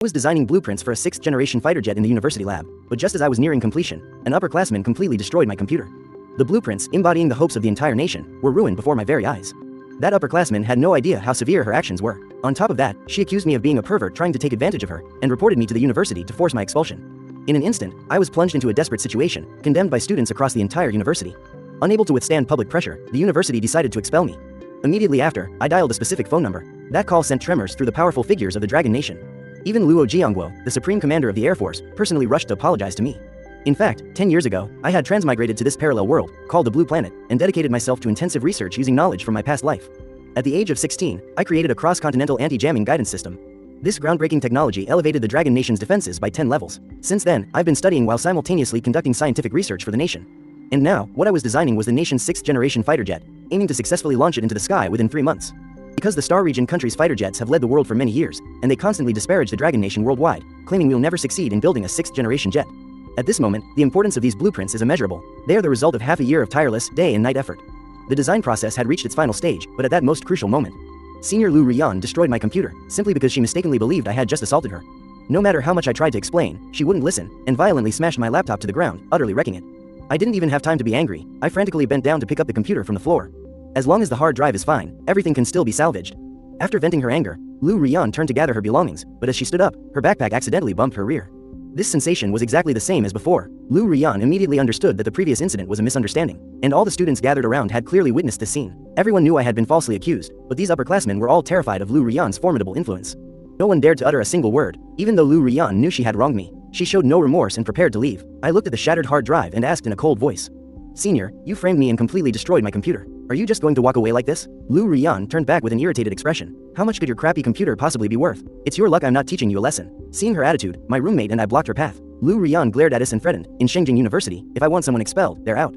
I was designing blueprints for a 6th-generation fighter jet in the university lab, but just as I was nearing completion, an upperclassman completely destroyed my computer. The blueprints, embodying the hopes of the entire nation, were ruined before my very eyes. That upperclassman had no idea how severe her actions were. On top of that, she accused me of being a pervert trying to take advantage of her, and reported me to the university to force my expulsion. In an instant, I was plunged into a desperate situation, condemned by students across the entire university. Unable to withstand public pressure, the university decided to expel me. Immediately after, I dialed a specific phone number. That call sent tremors through the powerful figures of the Dragon Nation. Even Luo Jiangguo, the Supreme Commander of the Air Force, personally rushed to apologize to me. In fact, 10 years ago, I had transmigrated to this parallel world, called the Blue Planet, and dedicated myself to intensive research using knowledge from my past life. At the age of 16, I created a cross-continental anti-jamming guidance system. This groundbreaking technology elevated the Dragon Nation's defenses by 10 levels. Since then, I've been studying while simultaneously conducting scientific research for the nation. And now, what I was designing was the nation's 6th-generation fighter jet, aiming to successfully launch it into the sky within 3 months. Because the Star Region countries' fighter jets have led the world for many years, and they constantly disparage the Dragon Nation worldwide, claiming we'll never succeed in building a 6th-generation jet. At this moment, the importance of these blueprints is immeasurable. They are the result of half a year of tireless, day and night effort. The design process had reached its final stage, but at that most crucial moment, Senior Lu Rian destroyed my computer, simply because she mistakenly believed I had just assaulted her. No matter how much I tried to explain, she wouldn't listen, and violently smashed my laptop to the ground, utterly wrecking it. I didn't even have time to be angry. I frantically bent down to pick up the computer from the floor. As long as the hard drive is fine, everything can still be salvaged. After venting her anger, Lu Rian turned to gather her belongings, but as she stood up, her backpack accidentally bumped her rear. This sensation was exactly the same as before. Lu Rian immediately understood that the previous incident was a misunderstanding, and all the students gathered around had clearly witnessed this scene. Everyone knew I had been falsely accused, but these upperclassmen were all terrified of Lu Rian's formidable influence. No one dared to utter a single word, even though Lu Rian knew she had wronged me. She showed no remorse and prepared to leave. I looked at the shattered hard drive and asked in a cold voice, "Senior, you framed me and completely destroyed my computer. Are you just going to walk away like this?" Lu Rian turned back with an irritated expression. "How much could your crappy computer possibly be worth? It's your luck I'm not teaching you a lesson." Seeing her attitude, my roommate and I blocked her path. Lu Rian glared at us and threatened, "In Shengjing University, if I want someone expelled, they're out.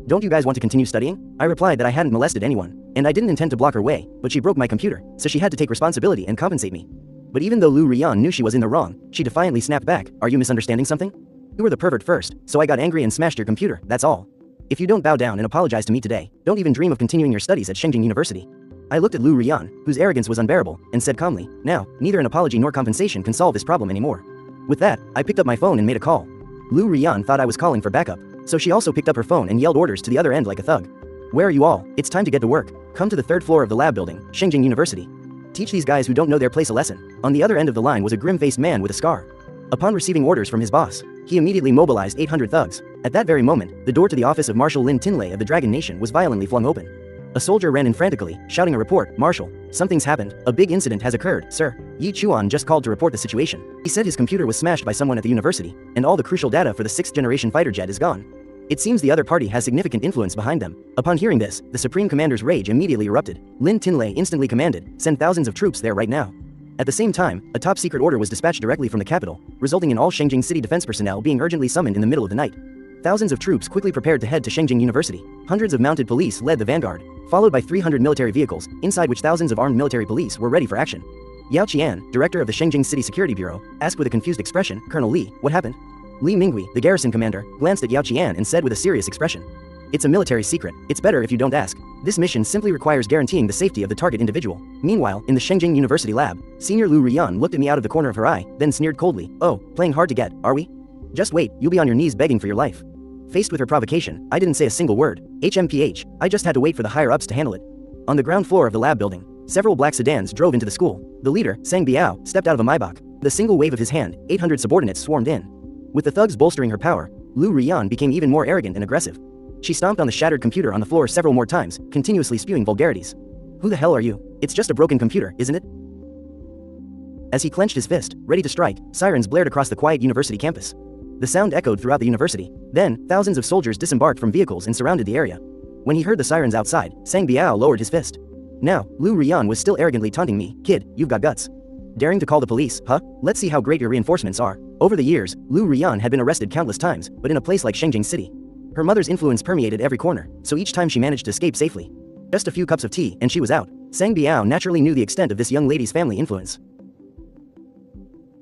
Don't you guys want to continue studying?" I replied that I hadn't molested anyone, and I didn't intend to block her way, but she broke my computer, so she had to take responsibility and compensate me. But even though Lu Rian knew she was in the wrong, she defiantly snapped back, "Are you misunderstanding something? You were the pervert first, so I got angry and smashed your computer, that's all. If you don't bow down and apologize to me today, don't even dream of continuing your studies at Shengjing University." I looked at Lu Rian, whose arrogance was unbearable, and said calmly, "Now, neither an apology nor compensation can solve this problem anymore." With that, I picked up my phone and made a call. Lu Rian thought I was calling for backup, so she also picked up her phone and yelled orders to the other end like a thug. "Where are you all? It's time to get to work. Come to the 3rd floor of the lab building, Shengjing University. Teach these guys who don't know their place a lesson." On the other end of the line was a grim-faced man with a scar. Upon receiving orders from his boss, he immediately mobilized 800 thugs. At that very moment, the door to the office of Marshal Lin Tinlei of the Dragon Nation was violently flung open. A soldier ran in frantically, shouting a report, "Marshal, something's happened. A big incident has occurred, sir." Yi Chuan just called to report the situation. He said his computer was smashed by someone at the university, and all the crucial data for the 6th-generation fighter jet is gone. It seems the other party has significant influence behind them. Upon hearing this, the Supreme Commander's rage immediately erupted. Lin Tinlei instantly commanded, "Send thousands of troops there right now." At the same time, a top-secret order was dispatched directly from the capital, resulting in all Shengjing City defense personnel being urgently summoned in the middle of the night. Thousands of troops quickly prepared to head to Shengjing University. Hundreds of mounted police led the vanguard, followed by 300 military vehicles, inside which thousands of armed military police were ready for action. Yao Qian, director of the Shengjing City Security Bureau, asked with a confused expression, "Colonel Li, what happened?" Li Mingui, the garrison commander, glanced at Yao Qian and said with a serious expression, "It's a military secret. It's better if you don't ask. This mission simply requires guaranteeing the safety of the target individual." Meanwhile, in the Shengjing University lab, Senior Lu Rian looked at me out of the corner of her eye, then sneered coldly, "Oh, playing hard to get, are we? Just wait, you'll be on your knees begging for your life." Faced with her provocation, I didn't say a single word. HMPH, I just had to wait for the higher-ups to handle it. On the ground floor of the lab building, several black sedans drove into the school. The leader, Sang Biao, stepped out of a Maybach. With a single wave of his hand, 800 subordinates swarmed in. With the thugs bolstering her power, Lu Rian became even more arrogant and aggressive. She stomped on the shattered computer on the floor several more times, continuously spewing vulgarities. "Who the hell are you? It's just a broken computer, isn't it?" As he clenched his fist, ready to strike, sirens blared across the quiet university campus. The sound echoed throughout the university. Then, thousands of soldiers disembarked from vehicles and surrounded the area. When he heard the sirens outside, Sang Biao lowered his fist. Now, Lu Rian was still arrogantly taunting me, "Kid, you've got guts. Daring to call the police, huh? Let's see how great your reinforcements are." Over the years, Lu Rian had been arrested countless times, but in a place like Shengjing City. Her mother's influence permeated every corner, so each time she managed to escape safely. Just a few cups of tea, and she was out. Sang Biao naturally knew the extent of this young lady's family influence.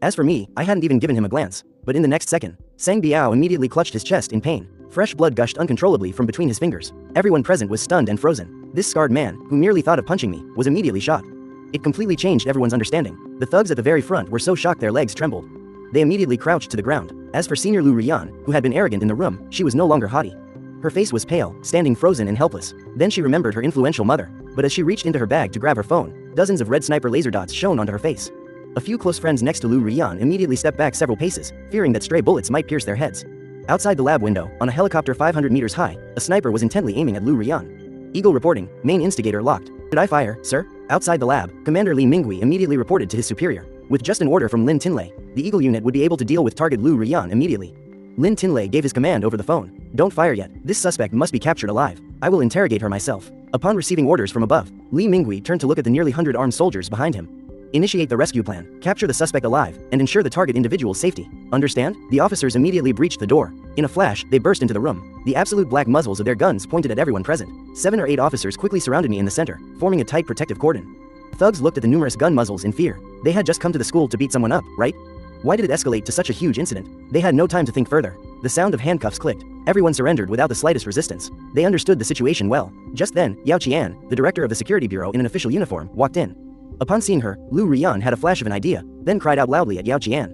As for me, I hadn't even given him a glance. But in the next second, Sang Biao immediately clutched his chest in pain. Fresh blood gushed uncontrollably from between his fingers. Everyone present was stunned and frozen. This scarred man, who merely thought of punching me, was immediately shot. It completely changed everyone's understanding. The The thugs at the very front were so shocked their legs trembled. They immediately crouched to the ground. As for Senior Lu Rian, who had been arrogant in the room, she was no longer haughty. Her face was pale, standing frozen and helpless. Then she remembered her influential mother. But as she reached into her bag to grab her phone, dozens of red sniper laser dots shone onto her face. A few close friends next to Lu Rian immediately stepped back several paces, fearing that stray bullets might pierce their heads. Outside the lab window, on a helicopter 500 meters high, a sniper was intently aiming at Lu Rian. Eagle reporting, main instigator locked. Did I fire, sir? Outside the lab, Commander Li Mingui immediately reported to his superior. With just an order from Lin Tinlei, the Eagle unit would be able to deal with target Lu Rian immediately. Lin Tinlei gave his command over the phone. Don't fire yet. This suspect must be captured alive. I will interrogate her myself. Upon receiving orders from above, Li Mingui turned to look at the nearly 100 armed soldiers behind him. Initiate the rescue plan, capture the suspect alive, and ensure the target individual's safety. Understand? The officers immediately breached the door. In a flash, they burst into the room. The absolute black muzzles of their guns pointed at everyone present. 7 or 8 officers quickly surrounded me in the center, forming a tight protective cordon. Thugs looked at the numerous gun muzzles in fear. They had just come to the school to beat someone up, right? Why did it escalate to such a huge incident? They had no time to think further. The sound of handcuffs clicked. Everyone surrendered without the slightest resistance. They understood the situation well. Just then, Yao Qian, the director of the security bureau in an official uniform, walked in. Upon seeing her, Lu Rian had a flash of an idea, then cried out loudly at Yao Qian.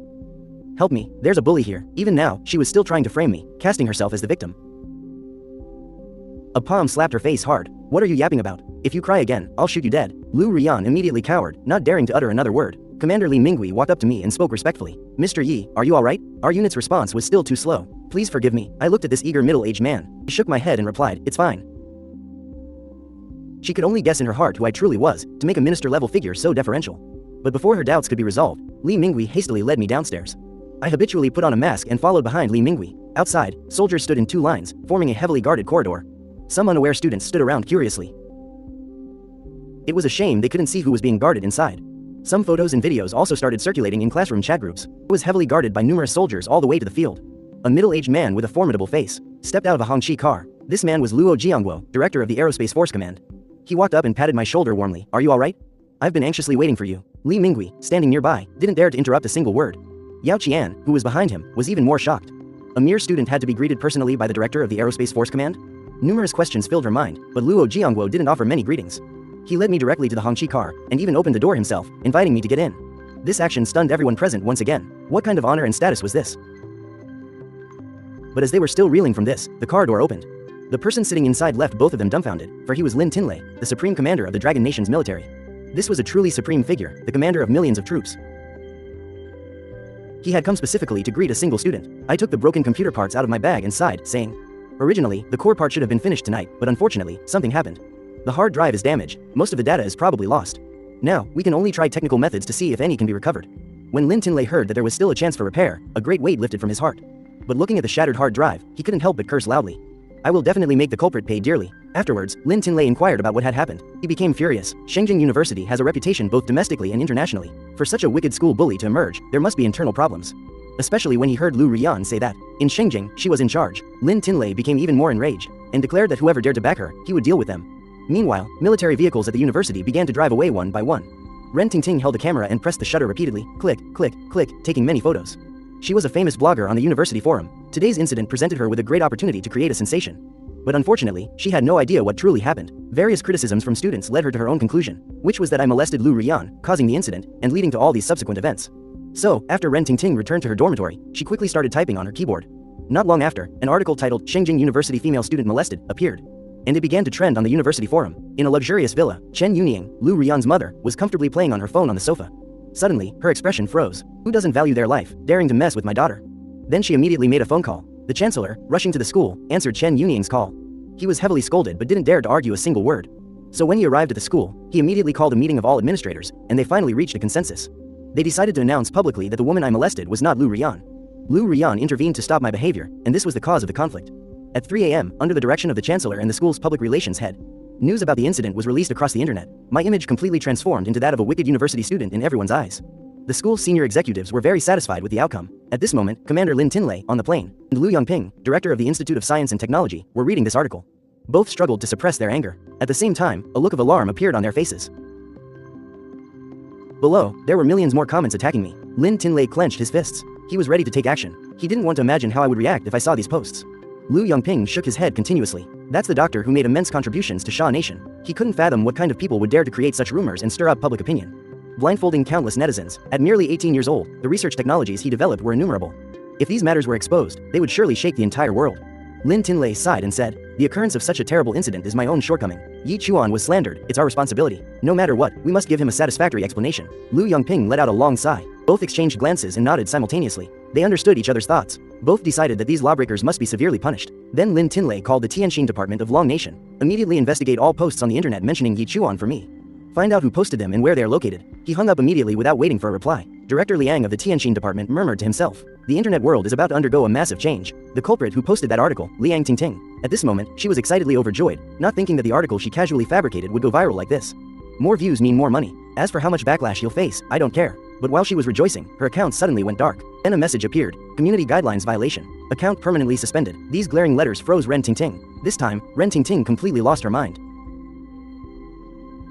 Help me, there's a bully here. Even now, she was still trying to frame me, casting herself as the victim. A palm slapped her face hard. What are you yapping about? If you cry again, I'll shoot you dead. Lu Rian immediately cowered, not daring to utter another word. Commander Li Mingui walked up to me and spoke respectfully. Mr. Yi, are you alright? Our unit's response was still too slow. Please forgive me. I looked at this eager middle-aged man. He shook my head and replied, it's fine. She could only guess in her heart who I truly was, to make a minister-level figure so deferential. But before her doubts could be resolved, Li Mingui hastily led me downstairs. I habitually put on a mask and followed behind Li Mingui. Outside, soldiers stood in 2 lines, forming a heavily guarded corridor. Some unaware students stood around curiously. It was a shame they couldn't see who was being guarded inside. Some photos and videos also started circulating in classroom chat groups. It was heavily guarded by numerous soldiers all the way to the field. A middle-aged man with a formidable face stepped out of a Hongqi car. This man was Luo Jiangguo, director of the Aerospace Force Command. He walked up and patted my shoulder warmly. Are you alright? I've been anxiously waiting for you. Li Mingui, standing nearby, didn't dare to interrupt a single word. Yao Qian, who was behind him, was even more shocked. A mere student had to be greeted personally by the director of the Aerospace Force Command? Numerous questions filled her mind, but Luo Jiangguo didn't offer many greetings. He led me directly to the Hongqi car, and even opened the door himself, inviting me to get in. This action stunned everyone present once again. What kind of honor and status was this? But as they were still reeling from this, the car door opened. The person sitting inside left both of them dumbfounded, for he was Lin Tinlei, the supreme commander of the Dragon Nation's military. This was a truly supreme figure, the commander of millions of troops. He had come specifically to greet a single student. I took the broken computer parts out of my bag and sighed, saying, originally, the core part should have been finished tonight, but unfortunately, something happened. The hard drive is damaged, most of the data is probably lost. Now, we can only try technical methods to see if any can be recovered. When Lin Tinlei heard that there was still a chance for repair, a great weight lifted from his heart. But looking at the shattered hard drive, he couldn't help but curse loudly. I will definitely make the culprit pay dearly. Afterwards, Lin Tinlei inquired about what had happened. He became furious. Shengjing University has a reputation both domestically and internationally. For such a wicked school bully to emerge, there must be internal problems. Especially when he heard Lu Rian say that, in Shengjing, she was in charge. Lin Tinlei became even more enraged, and declared that whoever dared to back her, he would deal with them. Meanwhile, military vehicles at the university began to drive away one by one. Ren Tingting held the camera and pressed the shutter repeatedly, click, click, click, taking many photos. She was a famous blogger on the university forum. Today's incident presented her with a great opportunity to create a sensation. But unfortunately, she had no idea what truly happened. Various criticisms from students led her to her own conclusion, which was that I molested Lu Rian, causing the incident, and leading to all these subsequent events. So, after Ren Tingting returned to her dormitory, she quickly started typing on her keyboard. Not long after, an article titled Shengjing University Female Student Molested appeared. And it began to trend on the university forum. In a luxurious villa, Chen Yunying, Lu Rian's mother, was comfortably playing on her phone on the sofa. Suddenly, her expression froze. Who doesn't value their life, daring to mess with my daughter? Then she immediately made a phone call. The chancellor, rushing to the school, answered Chen Yunying's call. He was heavily scolded but didn't dare to argue a single word. So when he arrived at the school, he immediately called a meeting of all administrators, and they finally reached a consensus. They decided to announce publicly that the woman I molested was not Lu Rian. Lu Rian intervened to stop my behavior, and this was the cause of the conflict. At 3 a.m., under the direction of the chancellor and the school's public relations head, news about the incident was released across the internet. My image completely transformed into that of a wicked university student in everyone's eyes. The school's senior executives were very satisfied with the outcome. At this moment, Commander Lin Tinlei, on the plane, and Lu Yongping, director of the Institute of Science and Technology, were reading this article. Both struggled to suppress their anger. At the same time, a look of alarm appeared on their faces. Below, there were millions more comments attacking me. Lin Tinlei clenched his fists. He was ready to take action. He didn't want to imagine how I would react if I saw these posts. Lu Yongping shook his head continuously. That's the doctor who made immense contributions to Sha Nation. He couldn't fathom what kind of people would dare to create such rumors and stir up public opinion. blindfolding countless netizens. At merely 18 years old, the research technologies he developed were innumerable. If these matters were exposed, they would surely shake the entire world. Lin Tinlei sighed and said, "The occurrence of such a terrible incident is my own shortcoming. Yi Chuan was slandered, it's our responsibility. No matter what, we must give him a satisfactory explanation." Lu Yongping let out a long sigh. Both exchanged glances and nodded simultaneously. They understood each other's thoughts. Both decided that these lawbreakers must be severely punished. Then Lin Tinlei called the Tianxin Department of Long Nation. "Immediately investigate all posts on the internet mentioning Yi Chuan for me. Find out who posted them and where they are located." He hung up immediately without waiting for a reply. Director Liang of the Tianxin Department murmured to himself. The internet world is about to undergo a massive change. The culprit who posted that article, Liang Tingting. At this moment, she was excitedly overjoyed, not thinking that the article she casually fabricated would go viral like this. More views mean more money. As for how much backlash he'll face, I don't care. But while she was rejoicing, her account suddenly went dark. Then a message appeared. Community guidelines violation. Account permanently suspended. These glaring letters froze Ren Tingting. This time, Ren Tingting completely lost her mind.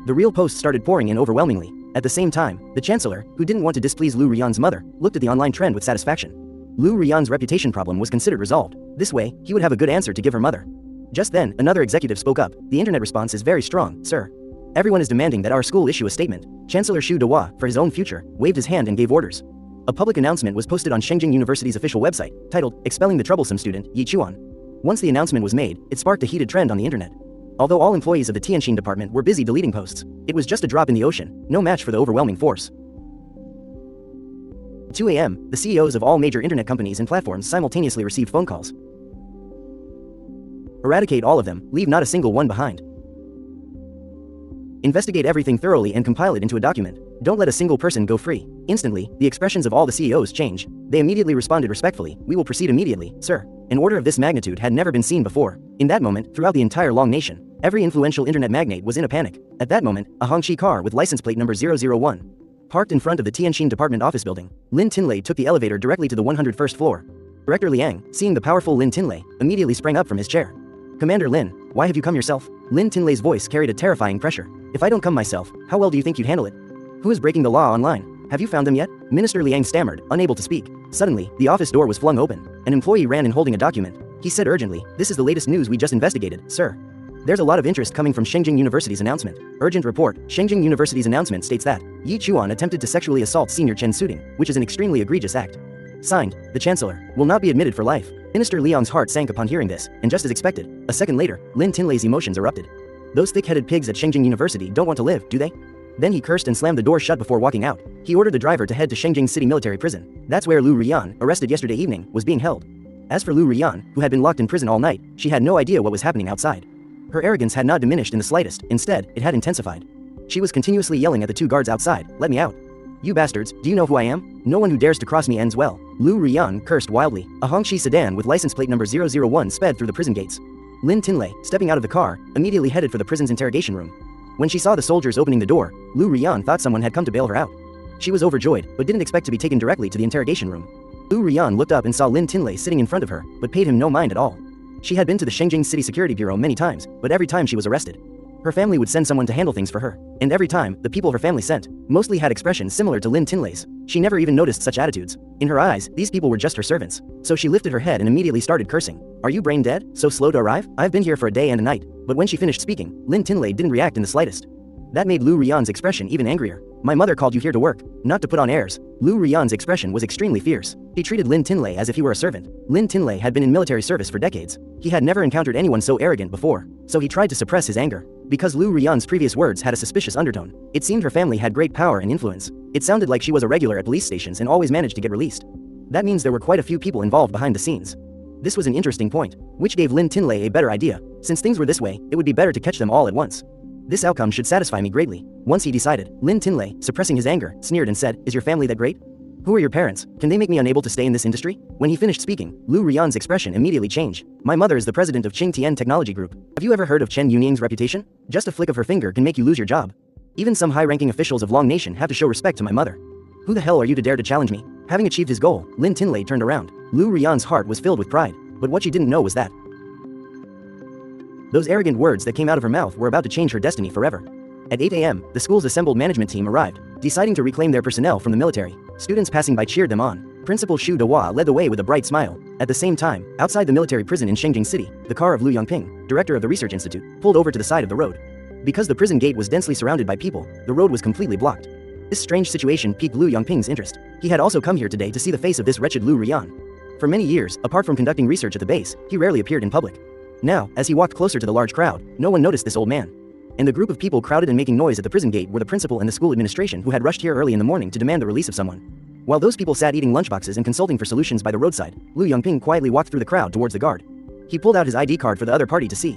The real posts started pouring in overwhelmingly. At the same time, the chancellor, who didn't want to displease Lu Rian's mother, looked at the online trend with satisfaction. Lu Rian's reputation problem was considered resolved. This way, he would have a good answer to give her mother. Just then, another executive spoke up. "The internet response is very strong, sir. Everyone is demanding that our school issue a statement." Chancellor Xu Dehua, for his own future, waved his hand and gave orders. A public announcement was posted on Shengjing University's official website, titled, "Expelling the Troublesome Student, Yi Chuan." Once the announcement was made, it sparked a heated trend on the internet. Although all employees of the Tianxin department were busy deleting posts, it was just a drop in the ocean, no match for the overwhelming force. 2 a.m., the CEOs of all major internet companies and platforms simultaneously received phone calls. Eradicate all of them, leave not a single one behind. Investigate everything thoroughly and compile it into a document. Don't let a single person go free. Instantly, the expressions of all the CEOs changed. They immediately responded respectfully, "We will proceed immediately, sir." An order of this magnitude had never been seen before. In that moment, throughout the entire Long Nation, every influential internet magnate was in a panic. At that moment, a Hongqi car with license plate number 001 parked in front of the Tianxin department office building. Lin Tinlei took the elevator directly to the 101st floor. Director Liang, seeing the powerful Lin Tinlei, immediately sprang up from his chair. "Commander Lin, why have you come yourself?" Lin Tinlei's voice carried a terrifying pressure. "If I don't come myself, how well do you think you'd handle it? Who is breaking the law online? Have you found them yet?" Minister Liang stammered, unable to speak. Suddenly, the office door was flung open. An employee ran in holding a document. He said urgently, "This is the latest news we just investigated, sir. There's a lot of interest coming from Shengjing University's announcement. Urgent report. Shengjing University's announcement states that Yi Chuan attempted to sexually assault senior Chen Suding, which is an extremely egregious act. Signed, the Chancellor, will not be admitted for life." Minister Liang's heart sank upon hearing this, and just as expected, a second later, Lin Tinlei's emotions erupted. "Those thick-headed pigs at Shengjing University don't want to live, do they?" Then he cursed and slammed the door shut before walking out. He ordered the driver to head to Shengjing City Military Prison. That's where Lu Rian, arrested yesterday evening, was being held. As for Lu Rian, who had been locked in prison all night, she had no idea what was happening outside. Her arrogance had not diminished in the slightest, instead, it had intensified. She was continuously yelling at the two guards outside, "Let me out. You bastards, do you know who I am? No one who dares to cross me ends well." Lu Rian cursed wildly. A Hongqi sedan with license plate number 001 sped through the prison gates. Lin Tinlei, stepping out of the car, immediately headed for the prison's interrogation room. When she saw the soldiers opening the door, Lu Rian thought someone had come to bail her out. She was overjoyed, but didn't expect to be taken directly to the interrogation room. Lu Rian looked up and saw Lin Tinlei sitting in front of her, but paid him no mind at all. She had been to the Shengjing City Security Bureau many times, but every time she was arrested, her family would send someone to handle things for her. And every time, the people her family sent mostly had expressions similar to Lin Tinlei's. She never even noticed such attitudes. In her eyes, these people were just her servants. So she lifted her head and immediately started cursing. "Are you brain dead? So slow to arrive? I've been here for a day and a night." But when she finished speaking, Lin Tinlei didn't react in the slightest. That made Lu Rian's expression even angrier. "My mother called you here to work, not to put on airs." Lu Rian's expression was extremely fierce. He treated Lin Tinlei as if he were a servant. Lin Tinlei had been in military service for decades. He had never encountered anyone so arrogant before, so he tried to suppress his anger. Because Lu Rian's previous words had a suspicious undertone, it seemed her family had great power and influence. It sounded like she was a regular at police stations and always managed to get released. That means there were quite a few people involved behind the scenes. This was an interesting point, which gave Lin Tinlei a better idea. Since things were this way, it would be better to catch them all at once. This outcome should satisfy me greatly. Once he decided, Lin Tinlei, suppressing his anger, sneered and said, "Is your family that great? Who are your parents? Can they make me unable to stay in this industry?" When he finished speaking, Lu Rian's expression immediately changed. "My mother is the president of Qingtian Technology Group. Have you ever heard of Chen Yuning's reputation? Just a flick of her finger can make you lose your job. Even some high-ranking officials of Long Nation have to show respect to my mother. Who the hell are you to dare to challenge me?" Having achieved his goal, Lin Tinlei turned around. Lu Rian's heart was filled with pride, but what she didn't know was that those arrogant words that came out of her mouth were about to change her destiny forever. At 8 a.m., the school's assembled management team arrived, deciding to reclaim their personnel from the military. Students passing by cheered them on. Principal Xu Dehua led the way with a bright smile. At the same time, outside the military prison in Shengjing City, the car of Lu Yongping, director of the research institute, pulled over to the side of the road. Because the prison gate was densely surrounded by people, the road was completely blocked. This strange situation piqued Lu Yongping's interest. He had also come here today to see the face of this wretched Lu Rian. For many years, apart from conducting research at the base, he rarely appeared in public. Now, as he walked closer to the large crowd, no one noticed this old man. And the group of people crowded and making noise at the prison gate were the principal and the school administration who had rushed here early in the morning to demand the release of someone. While those people sat eating lunchboxes and consulting for solutions by the roadside, Lu Yongping quietly walked through the crowd towards the guard. He pulled out his ID card for the other party to see.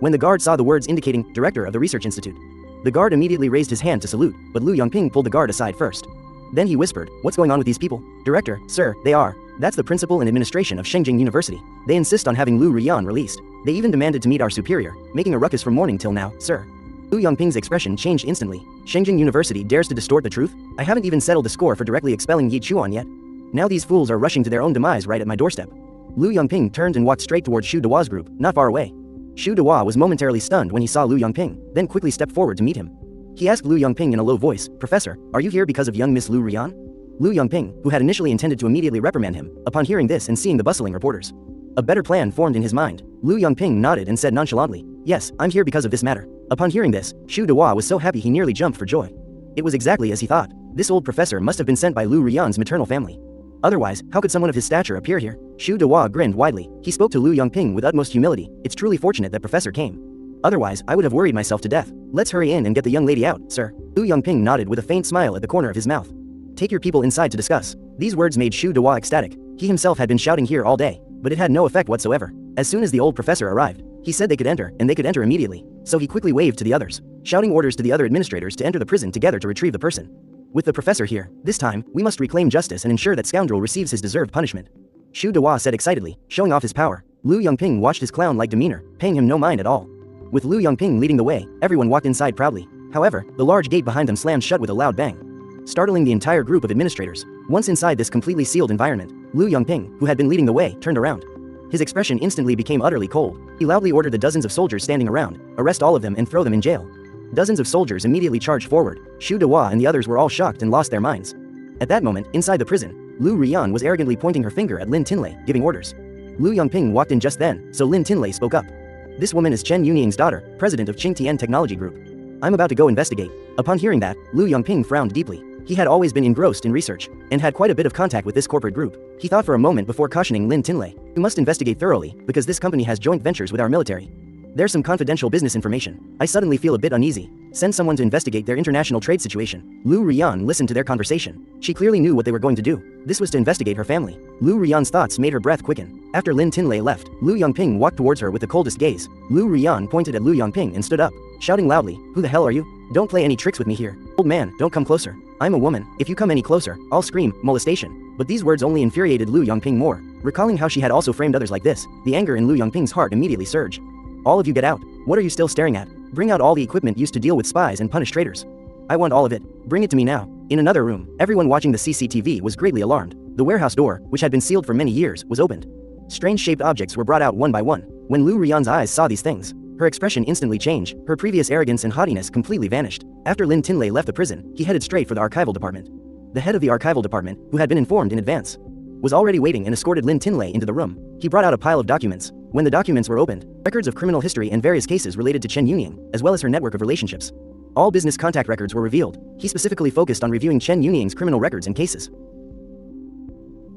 When the guard saw the words indicating Director of the Research Institute, the guard immediately raised his hand to salute, but Lu Yongping pulled the guard aside first. Then he whispered, "What's going on with these people?" "Director, sir, they are. That's the principal and administration of Shengjing University. They insist on having Lu Rian released. They even demanded to meet our superior, making a ruckus from morning till now, sir." Lu Yongping's expression changed instantly. Shengjing University dares to distort the truth? I haven't even settled the score for directly expelling Yi Chuan yet. Now these fools are rushing to their own demise right at my doorstep. Lu Yongping turned and walked straight towards Xu Dewa's group, not far away. Xu Dewa was momentarily stunned when he saw Lu Yongping, then quickly stepped forward to meet him. He asked Lu Yongping in a low voice, "Professor, are you here because of young Miss Lu Rian?" Lu Yongping, who had initially intended to immediately reprimand him, upon hearing this and seeing the bustling reporters. A better plan formed in his mind. Lu Yongping nodded and said nonchalantly, "Yes, I'm here because of this matter." Upon hearing this, Xu Dewa was so happy he nearly jumped for joy. It was exactly as he thought. This old professor must have been sent by Lu Rian's maternal family. Otherwise, how could someone of his stature appear here? Xu Dewa grinned widely. He spoke to Lu Yongping with utmost humility. "It's truly fortunate that Professor came. Otherwise, I would have worried myself to death. Let's hurry in and get the young lady out, sir." Lu Yongping nodded with a faint smile at the corner of his mouth. "Take your people inside to discuss." These words made Xu Dewa ecstatic. He himself had been shouting here all day, but it had no effect whatsoever. As soon as the old professor arrived, he said they could enter, and they could enter immediately. So he quickly waved to the others, shouting orders to the other administrators to enter the prison together to retrieve the person. "With the professor here, this time, we must reclaim justice and ensure that scoundrel receives his deserved punishment," Xu Dewa said excitedly, showing off his power. Lu Yongping watched his clown-like demeanor, paying him no mind at all. With Lu Yongping leading the way, everyone walked inside proudly. However, the large gate behind them slammed shut with a loud bang, startling the entire group of administrators. Once inside this completely sealed environment, Lu Yongping, who had been leading the way, turned around. His expression instantly became utterly cold. He loudly ordered the dozens of soldiers standing around, arrest all of them and throw them in jail. Dozens of soldiers immediately charged forward. Xu Dewa and the others were all shocked and lost their minds. At that moment, inside the prison, Lu Rian was arrogantly pointing her finger at Lin Tinlei, giving orders. Lu Yongping walked in just then, so Lin Tinlei spoke up. "This woman is Chen Yuning's daughter, president of Qingtian Technology Group. I'm about to go investigate." Upon hearing that, Lu Yongping frowned deeply. He had always been engrossed in research, and had quite a bit of contact with this corporate group. He thought for a moment before cautioning Lin Tinlei, "You must investigate thoroughly, because this company has joint ventures with our military. There's some confidential business information. I suddenly feel a bit uneasy. Send someone to investigate their international trade situation." Lu Rian listened to their conversation. She clearly knew what they were going to do. This was to investigate her family. Lu Rian's thoughts made her breath quicken. After Lin Tinlei left, Lu Yongping walked towards her with the coldest gaze. Lu Rian pointed at Lu Yongping and stood up, shouting loudly, "Who the hell are you? Don't play any tricks with me here. Old man, don't come closer. I'm a woman. If you come any closer, I'll scream, molestation." But these words only infuriated Lu Yongping more. Recalling how she had also framed others like this, the anger in Lu Yongping's heart immediately surged. "All of you get out. What are you still staring at? Bring out all the equipment used to deal with spies and punish traitors. I want all of it. Bring it to me now." In another room, everyone watching the CCTV was greatly alarmed. The warehouse door, which had been sealed for many years, was opened. Strange-shaped objects were brought out one by one. When Lu Rian's eyes saw these things, her expression instantly changed. Her previous arrogance and haughtiness completely vanished. After Lin Tinlei left the prison, he headed straight for the archival department. The head of the archival department, who had been informed in advance, was already waiting and escorted Lin Tinlei into the room. He brought out a pile of documents. When the documents were opened, records of criminal history and various cases related to Chen Yuning, as well as her network of relationships. All business contact records were revealed. He specifically focused on reviewing Chen Yuning's criminal records and cases.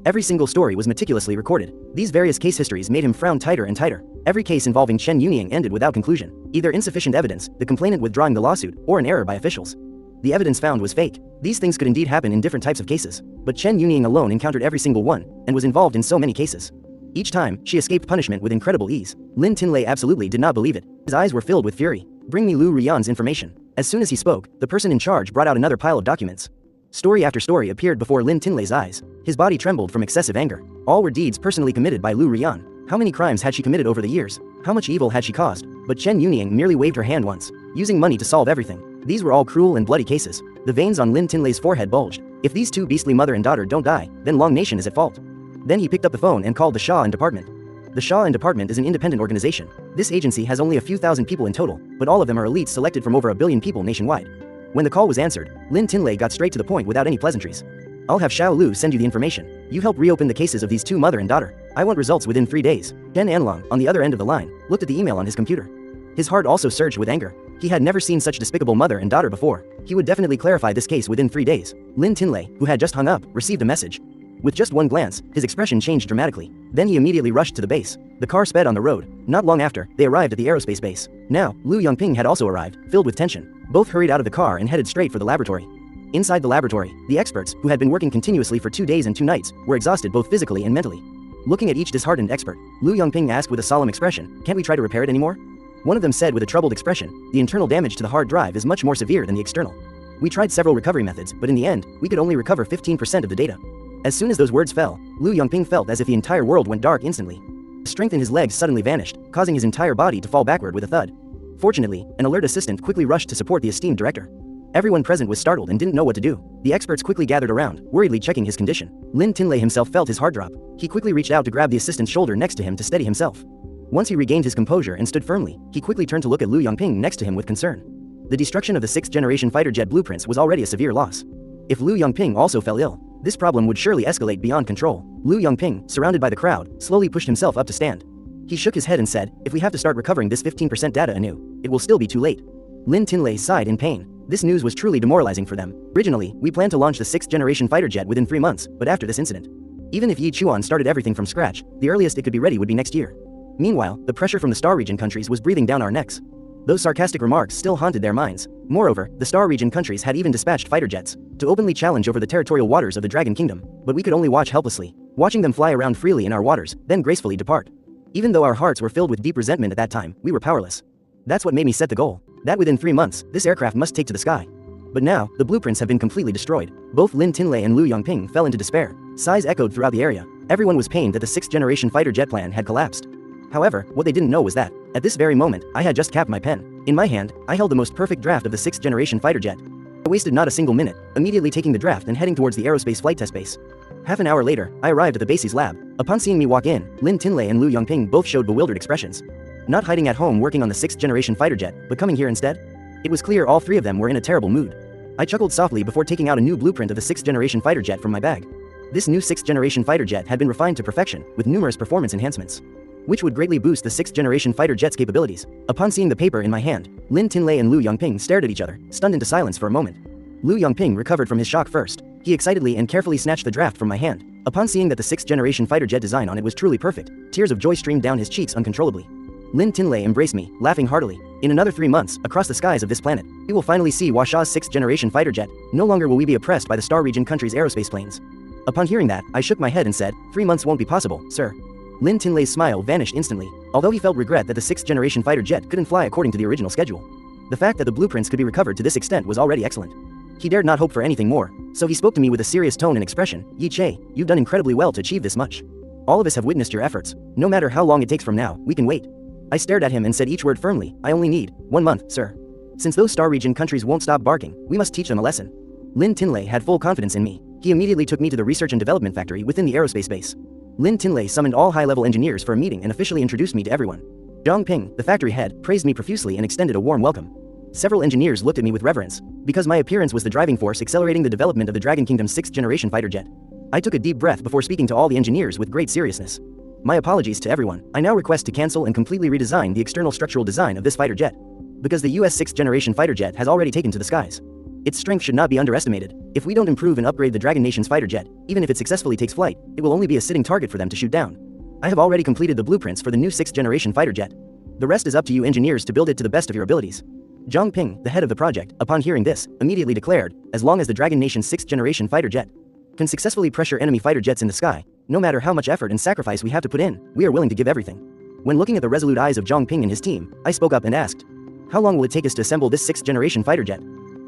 Every single story was meticulously recorded. These various case histories made him frown tighter and tighter. Every case involving Chen Yuning ended without conclusion. Either insufficient evidence, the complainant withdrawing the lawsuit, or an error by officials. The evidence found was fake. These things could indeed happen in different types of cases, but Chen Yuning alone encountered every single one, and was involved in so many cases. Each time, she escaped punishment with incredible ease. Lin Tinlei absolutely did not believe it. His eyes were filled with fury. "Bring me Lu Rian's information." As soon as he spoke, the person in charge brought out another pile of documents. Story after story appeared before Lin Tinlei's eyes. His body trembled from excessive anger. All were deeds personally committed by Lu Rian. How many crimes had she committed over the years? How much evil had she caused? But Chen Yuning merely waved her hand once, using money to solve everything. These were all cruel and bloody cases. The veins on Lin Tinlei's forehead bulged. If these two beastly mother and daughter don't die, then Long Nation is at fault. Then he picked up the phone and called the Shah and Department. The Shah and Department is an independent organization. This agency has only a few thousand people in total, but all of them are elites selected from over 1 billion people nationwide. When the call was answered, Lin Tinlei got straight to the point without any pleasantries. "I'll have Xiao Lu send you the information. You help reopen the cases of these two mother and daughter. I want results within 3 days." Chen Anlong, on the other end of the line, looked at the email on his computer. His heart also surged with anger. He had never seen such despicable mother and daughter before. He would definitely clarify this case within 3 days. Lin Tinlei, who had just hung up, received a message. With just one glance, his expression changed dramatically. Then he immediately rushed to the base. The car sped on the road. Not long after, they arrived at the aerospace base. Now, Lu Yongping had also arrived, filled with tension. Both hurried out of the car and headed straight for the laboratory. Inside the laboratory, the experts, who had been working continuously for 2 days and 2 nights, were exhausted both physically and mentally. Looking at each disheartened expert, Lu Yongping asked with a solemn expression, "Can't we try to repair it anymore?" One of them said with a troubled expression, "The internal damage to the hard drive is much more severe than the external. We tried several recovery methods, but in the end, we could only recover 15% of the data." As soon as those words fell, Lu Yongping felt as if the entire world went dark instantly. Strength in his legs suddenly vanished, causing his entire body to fall backward with a thud. Fortunately, an alert assistant quickly rushed to support the esteemed director. Everyone present was startled and didn't know what to do. The experts quickly gathered around, worriedly checking his condition. Lin Tinlei himself felt his heart drop. He quickly reached out to grab the assistant's shoulder next to him to steady himself. Once he regained his composure and stood firmly, he quickly turned to look at Lu Yongping next to him with concern. The destruction of the 6th-generation fighter jet blueprints was already a severe loss. If Lu Yongping also fell ill, this problem would surely escalate beyond control. Lu Yongping, surrounded by the crowd, slowly pushed himself up to stand. He shook his head and said, "If we have to start recovering this 15% data anew, it will still be too late." Lin Tinlei sighed in pain. This news was truly demoralizing for them. Originally, we planned to launch the 6th-generation fighter jet within 3 months, but after this incident, even if Yi Chuan started everything from scratch, the earliest it could be ready would be next year. Meanwhile, the pressure from the Star Region countries was breathing down our necks. Those sarcastic remarks still haunted their minds. Moreover, the Star Region countries had even dispatched fighter jets to openly challenge over the territorial waters of the Dragon Kingdom, but we could only watch helplessly, watching them fly around freely in our waters, then gracefully depart. Even though our hearts were filled with deep resentment at that time, we were powerless. That's what made me set the goal, that within 3 months, this aircraft must take to the sky. But now, the blueprints have been completely destroyed. Both Lin Tinlei and Lu Yongping fell into despair. Sighs echoed throughout the area. Everyone was pained that the 6th-generation fighter jet plan had collapsed. However, what they didn't know was that, at this very moment, I had just capped my pen. In my hand, I held the most perfect draft of the 6th-generation fighter jet. I wasted not a single minute, immediately taking the draft and heading towards the aerospace flight test base. Half an hour later, I arrived at the base's lab. Upon seeing me walk in, Lin Tinlei and Lu Yongping both showed bewildered expressions. Not hiding at home working on the 6th-generation fighter jet, but coming here instead? It was clear all 3 of them were in a terrible mood. I chuckled softly before taking out a new blueprint of the 6th-generation fighter jet from my bag. This new 6th-generation fighter jet had been refined to perfection, with numerous performance enhancements, which would greatly boost the 6th-generation fighter jet's capabilities. Upon seeing the paper in my hand, Lin Tinlei and Lu Yongping stared at each other, stunned into silence for a moment. Lu Yongping recovered from his shock first. He excitedly and carefully snatched the draft from my hand. Upon seeing that the 6th-generation fighter jet design on it was truly perfect, tears of joy streamed down his cheeks uncontrollably. Lin Tinlei embraced me, laughing heartily. In another 3 months, across the skies of this planet, we will finally see Huasha's 6th-generation fighter jet. No longer will we be oppressed by the Star Region countries' aerospace planes. Upon hearing that, I shook my head and said, 3 months won't be possible, sir. Lin Tinlei's smile vanished instantly, although he felt regret that the 6th-generation fighter jet couldn't fly according to the original schedule. The fact that the blueprints could be recovered to this extent was already excellent. He dared not hope for anything more, so he spoke to me with a serious tone and expression. "Yi Che, you've done incredibly well to achieve this much. All of us have witnessed your efforts. No matter how long it takes from now, we can wait." I stared at him and said each word firmly. "I only need 1 month, sir. Since those Star Region countries won't stop barking, we must teach them a lesson." Lin Tinlei had full confidence in me. He immediately took me to the research and development factory within the aerospace base. Lin Tinlei summoned all high-level engineers for a meeting and officially introduced me to everyone. Zhang Ping, the factory head, praised me profusely and extended a warm welcome. Several engineers looked at me with reverence, because my appearance was the driving force accelerating the development of the Dragon Kingdom's 6th-generation fighter jet. I took a deep breath before speaking to all the engineers with great seriousness. My apologies to everyone. I now request to cancel and completely redesign the external structural design of this fighter jet, because the US 6th-generation fighter jet has already taken to the skies. Its strength should not be underestimated. If we don't improve and upgrade the Dragon Nation's fighter jet, even if it successfully takes flight, it will only be a sitting target for them to shoot down. I have already completed the blueprints for the new 6th-generation fighter jet. The rest is up to you engineers to build it to the best of your abilities. Zhang Ping, the head of the project, upon hearing this, immediately declared, as long as the Dragon Nation's 6th-generation fighter jet can successfully pressure enemy fighter jets in the sky, no matter how much effort and sacrifice we have to put in, we are willing to give everything. When looking at the resolute eyes of Zhang Ping and his team, I spoke up and asked, "How long will it take us to assemble this 6th-generation fighter jet?"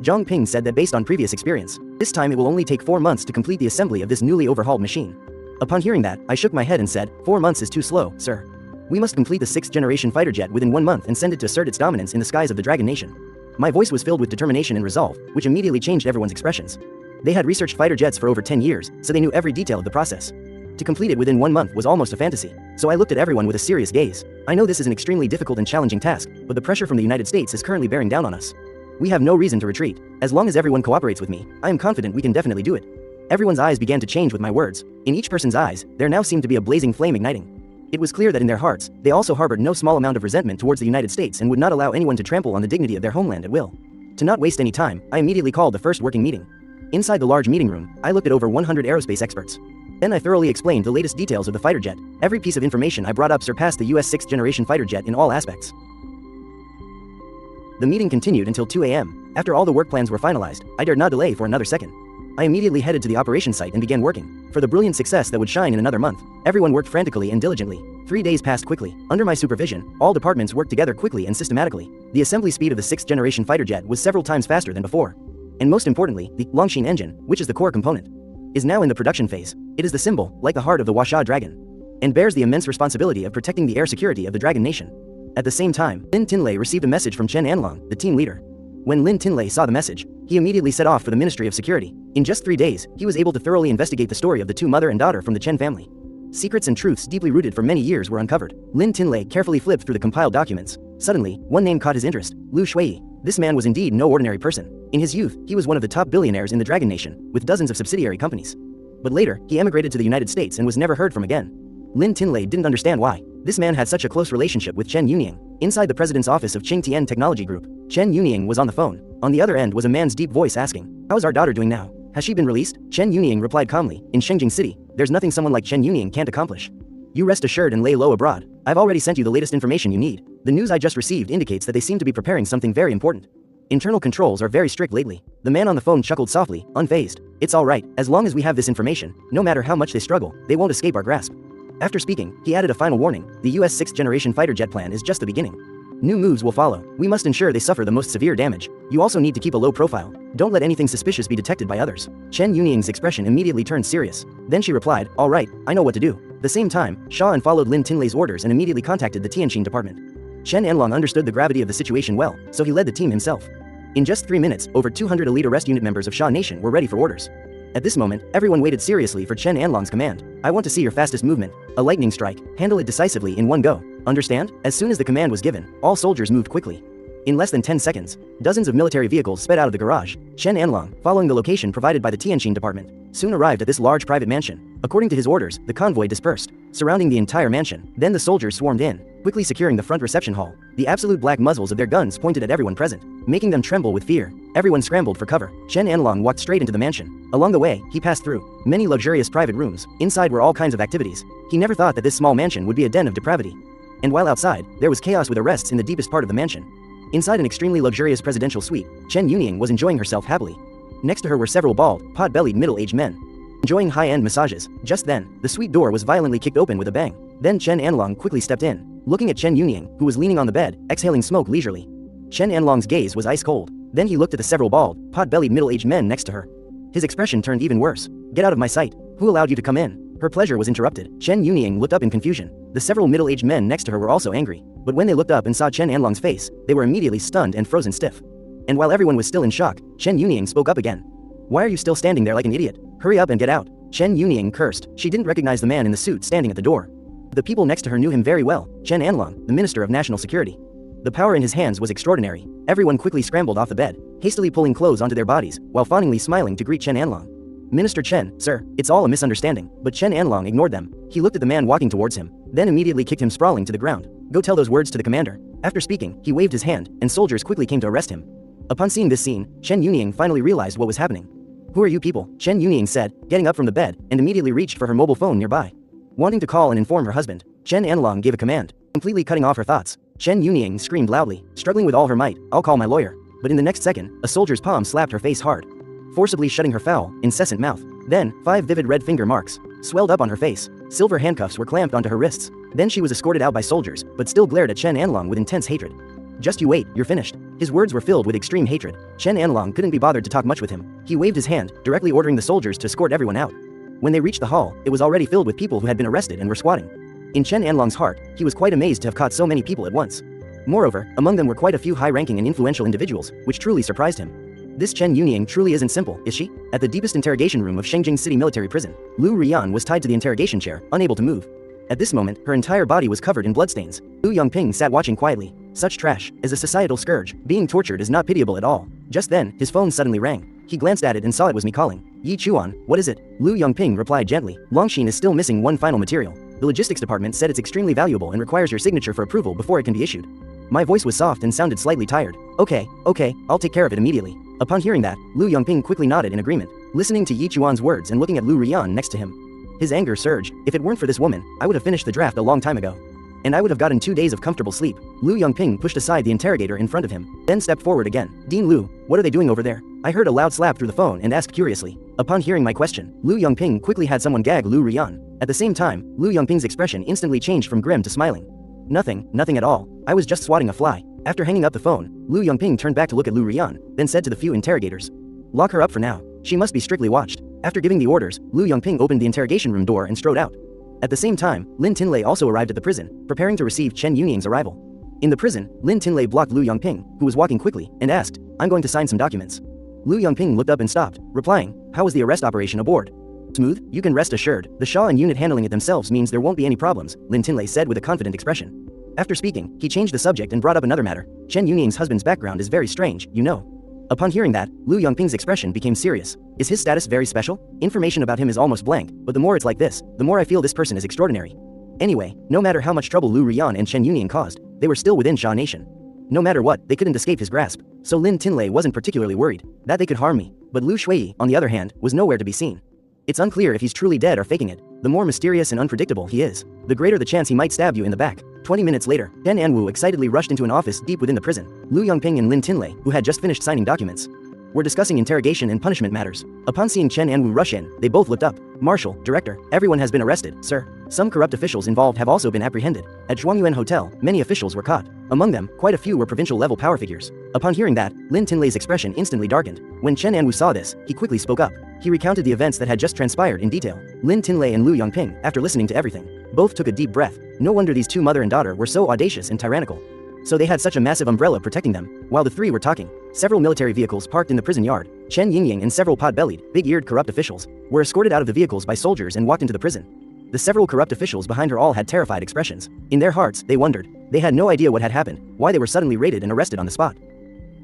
Zhang Ping said that based on previous experience, this time it will only take 4 months to complete the assembly of this newly overhauled machine. Upon hearing that, I shook my head and said, 4 months is too slow, sir. We must complete the 6th-generation fighter jet within 1 month and send it to assert its dominance in the skies of the Dragon Nation. My voice was filled with determination and resolve, which immediately changed everyone's expressions. They had researched fighter jets for over 10 years, so they knew every detail of the process. To complete it within 1 month was almost a fantasy, so I looked at everyone with a serious gaze. I know this is an extremely difficult and challenging task, but the pressure from the United States is currently bearing down on us. We have no reason to retreat. As long as everyone cooperates with me, I am confident we can definitely do it. Everyone's eyes began to change with my words. In each person's eyes, there now seemed to be a blazing flame igniting. It was clear that in their hearts, they also harbored no small amount of resentment towards the United States and would not allow anyone to trample on the dignity of their homeland at will. To not waste any time, I immediately called the first working meeting. Inside the large meeting room, I looked at over 100 aerospace experts. Then I thoroughly explained the latest details of the fighter jet. Every piece of information I brought up surpassed the US 6th generation fighter jet in all aspects. The meeting continued until 2 a.m. After all the work plans were finalized, I dared not delay for another second. I immediately headed to the operation site and began working. For the brilliant success that would shine in another month, everyone worked frantically and diligently. 3 days passed quickly. Under my supervision, all departments worked together quickly and systematically. The assembly speed of the 6th generation fighter jet was several times faster than before. And most importantly, the Longines engine, which is the core component, is now in the production phase. It is the symbol, like the heart of the Washa dragon, and bears the immense responsibility of protecting the air security of the Dragon Nation. At the same time, Lin Tinlei received a message from Chen Anlong, the team leader. When Lin Tinlei saw the message, he immediately set off for the Ministry of Security. In just 3 days, he was able to thoroughly investigate the story of the two mother and daughter from the Chen family. Secrets and truths deeply rooted for many years were uncovered. Lin Tinlei carefully flipped through the compiled documents. Suddenly, one name caught his interest: Lu Shuiyi. This man was indeed no ordinary person. In his youth, he was one of the top billionaires in the Dragon Nation, with dozens of subsidiary companies. But later, he emigrated to the United States and was never heard from again. Lin Tinlei didn't understand why. This man had such a close relationship with Chen Yunying. Inside the president's office of Qingtian Technology Group, Chen Yunying was on the phone. On the other end was a man's deep voice asking, "How's our daughter doing now? Has she been released?" Chen Yunying replied calmly, "In Shengjing City, there's nothing someone like Chen Yunying can't accomplish. You rest assured and lay low abroad. I've already sent you the latest information you need. The news I just received indicates that they seem to be preparing something very important. Internal controls are very strict lately." The man on the phone chuckled softly, unfazed. "It's all right, as long as we have this information, no matter how much they struggle, they won't escape our grasp." After speaking, he added a final warning: the US 6th generation fighter jet plan is just the beginning. New moves will follow. We must ensure they suffer the most severe damage. You also need to keep a low profile. Don't let anything suspicious be detected by others. Chen Yunying's expression immediately turned serious. Then she replied, "All right, I know what to do." At the same time, Shaw and followed Lin Tinlei's orders and immediately contacted the Tianjin department. Chen Anlong understood the gravity of the situation well, so he led the team himself. In just 3 minutes, over 200 elite arrest unit members of Sha Nation were ready for orders. At this moment, everyone waited seriously for Chen Anlong's command. "I want to see your fastest movement. A lightning strike. Handle it decisively in one go. Understand?" As soon as the command was given, all soldiers moved quickly. In less than 10 seconds, dozens of military vehicles sped out of the garage. Chen Anlong, following the location provided by the Tianjin department, soon arrived at this large private mansion. According to his orders, the convoy dispersed, surrounding the entire mansion. Then the soldiers swarmed in, quickly securing the front reception hall. The absolute black muzzles of their guns pointed at everyone present, making them tremble with fear. Everyone scrambled for cover. Chen Anlong walked straight into the mansion. Along the way, he passed through many luxurious private rooms. Inside were all kinds of activities. He never thought that this small mansion would be a den of depravity. And while outside, there was chaos with arrests in the deepest part of the mansion. Inside an extremely luxurious presidential suite, Chen Yunying was enjoying herself happily. Next to her were several bald, pot-bellied middle-aged men, enjoying high-end massages. Just then, the suite door was violently kicked open with a bang. Then Chen Anlong quickly stepped in, looking at Chen Yunying, who was leaning on the bed, exhaling smoke leisurely. Chen Anlong's gaze was ice-cold. Then he looked at the several bald, pot-bellied middle-aged men next to her. His expression turned even worse. "Get out of my sight. Who allowed you to come in?" Her pleasure was interrupted. Chen Yunying looked up in confusion. The several middle-aged men next to her were also angry. But when they looked up and saw Chen Anlong's face, they were immediately stunned and frozen stiff. And while everyone was still in shock, Chen Yunying spoke up again. "Why are you still standing there like an idiot? Hurry up and get out." Chen Yunying cursed. She didn't recognize the man in the suit standing at the door. The people next to her knew him very well: Chen Anlong, the Minister of National Security. The power in his hands was extraordinary. Everyone quickly scrambled off the bed, hastily pulling clothes onto their bodies, while fawningly smiling to greet Chen Anlong. "Minister Chen, sir, it's all a misunderstanding." But Chen Anlong ignored them. He looked at the man walking towards him, then immediately kicked him sprawling to the ground. "Go tell those words to the commander." After speaking, he waved his hand, and soldiers quickly came to arrest him. Upon seeing this scene, Chen Yunying finally realized what was happening. "Who are you people?" Chen Yunying said, getting up from the bed, and immediately reached for her mobile phone nearby. Wanting to call and inform her husband, Chen Anlong gave a command, completely cutting off her thoughts. Chen Yunying screamed loudly, struggling with all her might, "I'll call my lawyer." But in the next second, a soldier's palm slapped her face hard, forcibly shutting her foul, incessant mouth. Then, 5 vivid red finger marks swelled up on her face. Silver handcuffs were clamped onto her wrists. Then she was escorted out by soldiers, but still glared at Chen Anlong with intense hatred. "Just you wait, you're finished." His words were filled with extreme hatred. Chen Anlong couldn't be bothered to talk much with him. He waved his hand, directly ordering the soldiers to escort everyone out. When they reached the hall, it was already filled with people who had been arrested and were squatting. In Chen Anlong's heart, he was quite amazed to have caught so many people at once. Moreover, among them were quite a few high-ranking and influential individuals, which truly surprised him. This Chen Yunying truly isn't simple, is she? At the deepest interrogation room of Shengjing City military prison, Lu Rian was tied to the interrogation chair, unable to move. At this moment, her entire body was covered in bloodstains. Lu Yongping sat watching quietly. Such trash is a societal scourge. Being tortured is not pitiable at all. Just then, his phone suddenly rang. He glanced at it and saw it was me calling. "Yi Chuan, what is it?" Lu Yongping replied gently. "Longines is still missing one final material. The logistics department said it's extremely valuable and requires your signature for approval before it can be issued." My voice was soft and sounded slightly tired. Okay, I'll take care of it immediately. Upon hearing that, Lu Yongping quickly nodded in agreement, listening to Yi Chuan's words and looking at Lu Rian next to him. His anger surged. If it weren't for this woman, I would have finished the draft a long time ago. And I would have gotten 2 days of comfortable sleep. Lu Yongping pushed aside the interrogator in front of him, then stepped forward again. Dean Lu, what are they doing over there? I heard a loud slap through the phone and asked curiously. Upon hearing my question, Lu Yongping quickly had someone gag Lu Rian. At the same time, Lu Yongping's expression instantly changed from grim to smiling. Nothing at all. I was just swatting a fly. After hanging up the phone, Lu Yongping turned back to look at Lu Rian, then said to the few interrogators, lock her up for now. She must be strictly watched. After giving the orders, Lu Yongping opened the interrogation room door and strode out. At the same time, Lin Tinlei also arrived at the prison, preparing to receive Chen Yunying's arrival. In the prison, Lin Tinlei blocked Lu Yongping, who was walking quickly, and asked, I'm going to sign some documents. Lu Yongping looked up and stopped, replying, how was the arrest operation aboard? Smooth, you can rest assured. The Shaw and unit handling it themselves means there won't be any problems, Lin Tinlei said with a confident expression. After speaking, he changed the subject and brought up another matter. Chen Yunying's husband's background is very strange, you know. Upon hearing that, Lu Yongping's expression became serious. Is his status very special? Information about him is almost blank, but the more it's like this, the more I feel this person is extraordinary. Anyway, no matter how much trouble Lu Rian and Chen Yunying caused, they were still within Sha Nation. No matter what, they couldn't escape his grasp, so Lin Tinlei wasn't particularly worried that they could harm me. But Lu Shuiyi, on the other hand, was nowhere to be seen. It's unclear if he's truly dead or faking it. The more mysterious and unpredictable he is, the greater the chance he might stab you in the back. 20 minutes later, Chen Anwu excitedly rushed into an office deep within the prison. Lu Yongping and Lin Tinlei, who had just finished signing documents, were discussing interrogation and punishment matters. Upon seeing Chen Anwu rush in, they both looked up. Marshal, Director, everyone has been arrested, sir. Some corrupt officials involved have also been apprehended. At Zhuangyuan Hotel, many officials were caught. Among them, quite a few were provincial-level power figures. Upon hearing that, Lin Tinlei's expression instantly darkened. When Chen Anwu saw this, he quickly spoke up. He recounted the events that had just transpired in detail. Lin Tinlei and Lu Yongping, after listening to everything, both took a deep breath. No wonder these two mother and daughter were so audacious and tyrannical. So they had such a massive umbrella protecting them. While the three were talking, several military vehicles parked in the prison yard. Chen Yingying and several pot-bellied, big-eared corrupt officials were escorted out of the vehicles by soldiers and walked into the prison. The several corrupt officials behind her all had terrified expressions. In their hearts, they wondered. They had no idea what had happened, why they were suddenly raided and arrested on the spot.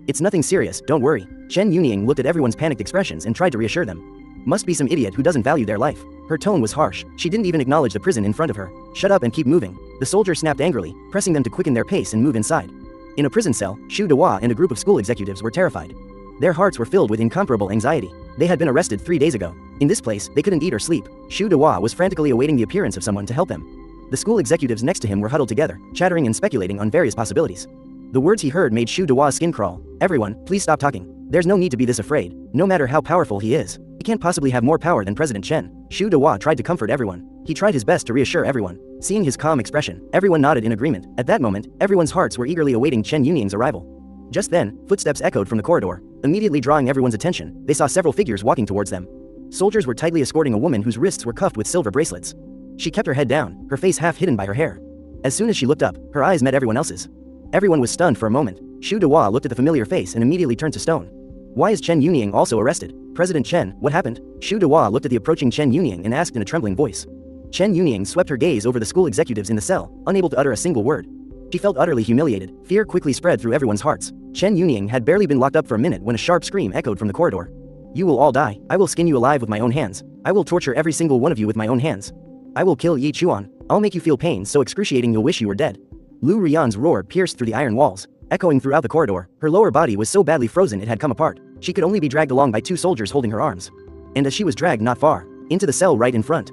It's nothing serious, don't worry. Chen Yunying looked at everyone's panicked expressions and tried to reassure them. Must be some idiot who doesn't value their life. Her tone was harsh. She didn't even acknowledge the prison in front of her. Shut up and keep moving. The soldier snapped angrily, pressing them to quicken their pace and move inside. In a prison cell, Xu Dehua and a group of school executives were terrified. Their hearts were filled with incomparable anxiety. They had been arrested 3 days ago. In this place, they couldn't eat or sleep. Xu Dehua was frantically awaiting the appearance of someone to help them. The school executives next to him were huddled together, chattering and speculating on various possibilities. The words he heard made Xu Dehua's skin crawl. Everyone, please stop talking. There's no need to be this afraid. No matter how powerful he is, he can't possibly have more power than President Chen. Xu Dehua tried to comfort everyone. He tried his best to reassure everyone. Seeing his calm expression, everyone nodded in agreement. At that moment, everyone's hearts were eagerly awaiting Chen Yunying's arrival. Just then, footsteps echoed from the corridor. Immediately drawing everyone's attention, they saw several figures walking towards them. Soldiers were tightly escorting a woman whose wrists were cuffed with silver bracelets. She kept her head down, her face half hidden by her hair. As soon as she looked up, her eyes met everyone else's. Everyone was stunned for a moment. Xu Dehua looked at the familiar face and immediately turned to stone. Why is Chen Yunying also arrested? President Chen, what happened? Xu Dehua looked at the approaching Chen Yunying and asked in a trembling voice. Chen Yunying swept her gaze over the school executives in the cell, unable to utter a single word. She felt utterly humiliated. Fear quickly spread through everyone's hearts. Chen Yunying had barely been locked up for a minute when a sharp scream echoed from the corridor. You will all die. I will skin you alive with my own hands. I will torture every single one of you with my own hands. I will kill Yi Chuan. I'll make you feel pain so excruciating you'll wish you were dead. Lu Rian's roar pierced through the iron walls, echoing throughout the corridor. Her lower body was so badly frozen it had come apart. She could only be dragged along by 2 soldiers holding her arms. And as she was dragged not far, into the cell right in front,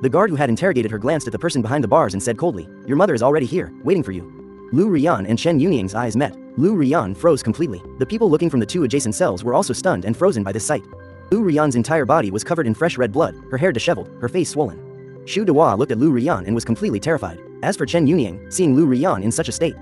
the guard who had interrogated her glanced at the person behind the bars and said coldly, your mother is already here, waiting for you. Lu Rian and Chen Yunying's eyes met. Lu Rian froze completely. The people looking from the 2 adjacent cells were also stunned and frozen by this sight. Lu Rian's entire body was covered in fresh red blood, her hair disheveled, her face swollen. Xu Dehua looked at Lu Rian and was completely terrified. As for Chen Yunying, seeing Lu Rian in such a state,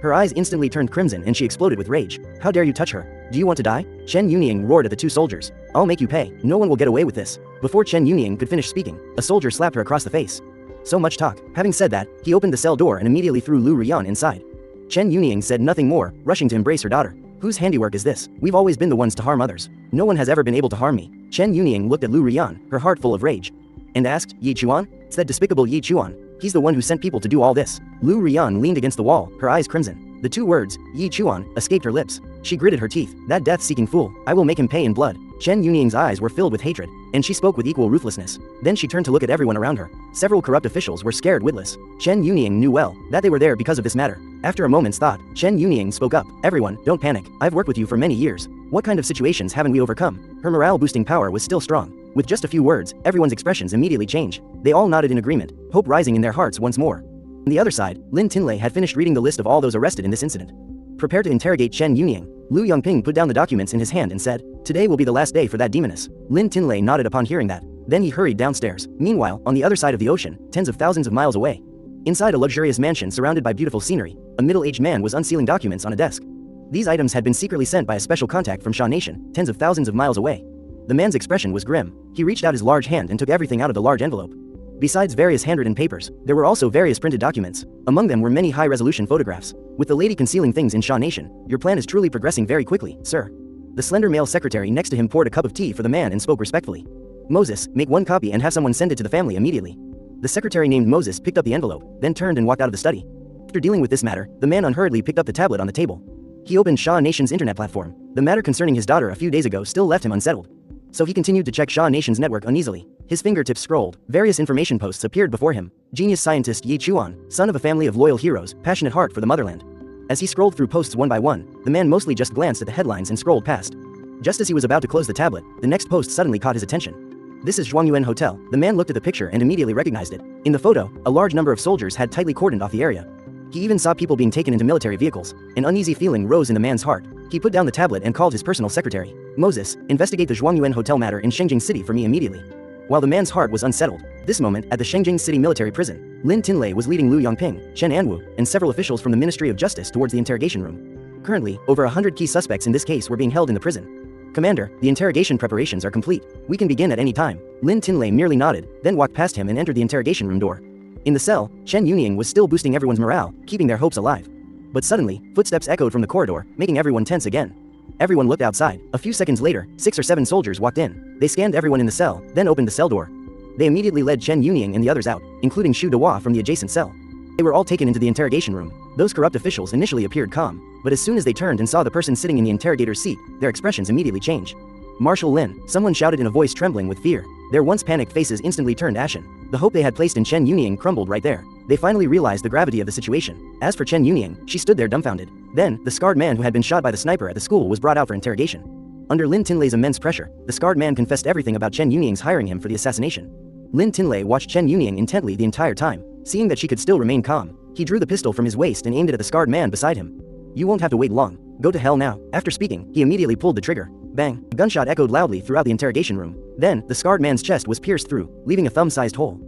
her eyes instantly turned crimson and she exploded with rage. How dare you touch her? Do you want to die? Chen Yunying roared at the 2 soldiers. I'll make you pay. No one will get away with this. Before Chen Yunying could finish speaking, a soldier slapped her across the face. So much talk. Having said that, he opened the cell door and immediately threw Lu Rian inside. Chen Yunying said nothing more, rushing to embrace her daughter. Whose handiwork is this? We've always been the ones to harm others. No one has ever been able to harm me. Chen Yunying looked at Lu Rian, her heart full of rage, and asked, Yi Chuan? It's that despicable Yi Chuan. He's the one who sent people to do all this. Lu Rian leaned against the wall, her eyes crimson. The 2 words, Yi Chuan, escaped her lips. She gritted her teeth. That death-seeking fool, I will make him pay in blood. Chen Yuning's eyes were filled with hatred, and she spoke with equal ruthlessness. Then she turned to look at everyone around her. Several corrupt officials were scared witless. Chen Yuning knew well that they were there because of this matter. After a moment's thought, Chen Yuning spoke up. Everyone, don't panic. I've worked with you for many years. What kind of situations haven't we overcome? Her morale-boosting power was still strong. With just a few words, everyone's expressions immediately changed. They all nodded in agreement, hope rising in their hearts once more. On the other side, Lin Tinlei had finished reading the list of all those arrested in this incident. Prepare to interrogate Chen Yuning. Lu Yongping put down the documents in his hand and said, "Today will be the last day for that demoness." Lin Tinlei nodded upon hearing that. Then he hurried downstairs. Meanwhile, on the other side of the ocean, tens of thousands of miles away, inside a luxurious mansion surrounded by beautiful scenery, a middle-aged man was unsealing documents on a desk. These items had been secretly sent by a special contact from Sha Nation, tens of thousands of miles away. The man's expression was grim. He reached out his large hand and took everything out of the large envelope. Besides various handwritten papers, there were also various printed documents. Among them were many high-resolution photographs. With the lady concealing things in Sha Nation, your plan is truly progressing very quickly, sir. The slender male secretary next to him poured a cup of tea for the man and spoke respectfully. Moses, make one copy and have someone send it to the family immediately. The secretary named Moses picked up the envelope, then turned and walked out of the study. After dealing with this matter, the man unhurriedly picked up the tablet on the table. He opened Sha Nation's internet platform. The matter concerning his daughter a few days ago still left him unsettled. So he continued to check Sha Nation's network uneasily. His fingertips scrolled. Various information posts appeared before him. Genius scientist Yi Chuan, son of a family of loyal heroes, passionate heart for the motherland. As he scrolled through posts one by one, the man mostly just glanced at the headlines and scrolled past. Just as he was about to close the tablet, the next post suddenly caught his attention. This is Zhuangyuan Hotel. The man looked at the picture and immediately recognized it. In the photo, a large number of soldiers had tightly cordoned off the area. He even saw people being taken into military vehicles. An uneasy feeling rose in the man's heart. He put down the tablet and called his personal secretary. Moses, investigate the Zhuangyuan Hotel matter in Shengjing City for me immediately. While the man's heart was unsettled, this moment, at the Shengjing City military prison, Lin Tinlei was leading Lu Yongping, Chen Anwu, and several officials from the Ministry of Justice towards the interrogation room. Currently, over 100 key suspects in this case were being held in the prison. Commander, the interrogation preparations are complete. We can begin at any time. Lin Tinlei merely nodded, then walked past him and entered the interrogation room door. In the cell, Chen Yuning was still boosting everyone's morale, keeping their hopes alive. But suddenly, footsteps echoed from the corridor, making everyone tense again. Everyone looked outside. A few seconds later, 6 or 7 soldiers walked in. They scanned everyone in the cell, then opened the cell door. They immediately led Chen Yuning and the others out, including Xu Dehua from the adjacent cell. They were all taken into the interrogation room. Those corrupt officials initially appeared calm, but as soon as they turned and saw the person sitting in the interrogator's seat, their expressions immediately changed. Marshal Lin, someone shouted in a voice trembling with fear. Their once panicked faces instantly turned ashen. The hope they had placed in Chen Yuning crumbled right there. They finally realized the gravity of the situation. As for Chen Yuning, she stood there dumbfounded. Then, the scarred man who had been shot by the sniper at the school was brought out for interrogation. Under Lin Tinlei's immense pressure, the scarred man confessed everything about Chen Yuning's hiring him for the assassination. Lin Tinlei watched Chen Yuning intently the entire time. Seeing that she could still remain calm, he drew the pistol from his waist and aimed it at the scarred man beside him. "You won't have to wait long. Go to hell now." After speaking, he immediately pulled the trigger. Bang! A gunshot echoed loudly throughout the interrogation room. Then, the scarred man's chest was pierced through, leaving a thumb-sized hole.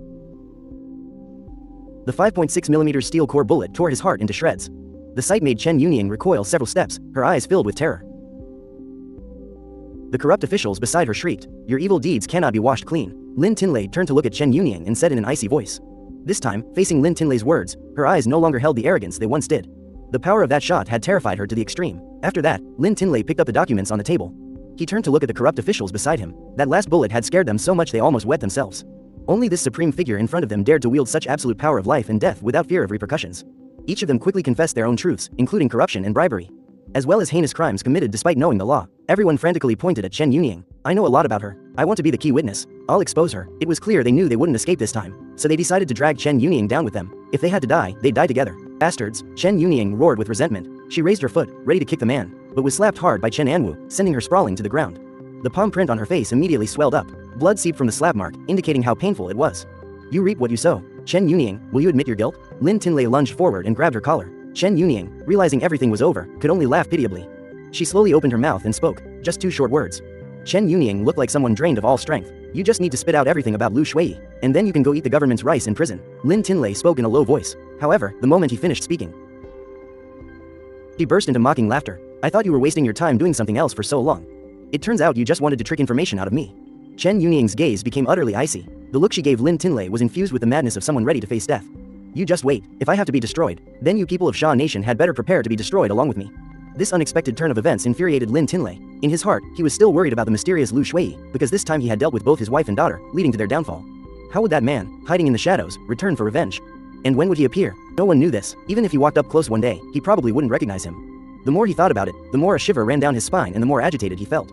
The 5.6mm steel core bullet tore his heart into shreds. The sight made Chen Yuning recoil several steps, her eyes filled with terror. The corrupt officials beside her shrieked, "Your evil deeds cannot be washed clean." Lin Tinlei turned to look at Chen Yuning and said in an icy voice. This time, facing Lin Tinlei's words, her eyes no longer held the arrogance they once did. The power of that shot had terrified her to the extreme. After that, Lin Tinlei picked up the documents on the table. He turned to look at the corrupt officials beside him. That last bullet had scared them so much they almost wet themselves. Only this supreme figure in front of them dared to wield such absolute power of life and death without fear of repercussions. Each of them quickly confessed their own truths, including corruption and bribery, as well as heinous crimes committed despite knowing the law. Everyone frantically pointed at Chen Yuning. "I know a lot about her. I want to be the key witness. I'll expose her." It was clear they knew they wouldn't escape this time, so they decided to drag Chen Yuning down with them. If they had to die, they'd die together. Bastards! Chen Yuning roared with resentment. She raised her foot, ready to kick the man, but was slapped hard by Chen Anwu, sending her sprawling to the ground. The palm print on her face immediately swelled up. Blood seeped from the slap mark, indicating how painful it was. "You reap what you sow. Chen Yuning, will you admit your guilt?" Lin Tinlei lunged forward and grabbed her collar. Chen Yuning, realizing everything was over, could only laugh pitiably. She slowly opened her mouth and spoke, just 2 short words. Chen Yuning looked like someone drained of all strength. "You just need to spit out everything about Lu Shui, and then you can go eat the government's rice in prison." Lin Tinlei spoke in a low voice. However, the moment he finished speaking, she burst into mocking laughter. "I thought you were wasting your time doing something else for so long. It turns out you just wanted to trick information out of me." Chen Yuning's gaze became utterly icy. The look she gave Lin Tinlei was infused with the madness of someone ready to face death. "You just wait. If I have to be destroyed, then you people of Sha Nation had better prepare to be destroyed along with me." This unexpected turn of events infuriated Lin Tinlei. In his heart, he was still worried about the mysterious Lu Shui, because this time he had dealt with both his wife and daughter, leading to their downfall. How would that man, hiding in the shadows, return for revenge? And when would he appear? No one knew this. Even if he walked up close one day, he probably wouldn't recognize him. The more he thought about it, the more a shiver ran down his spine and the more agitated he felt.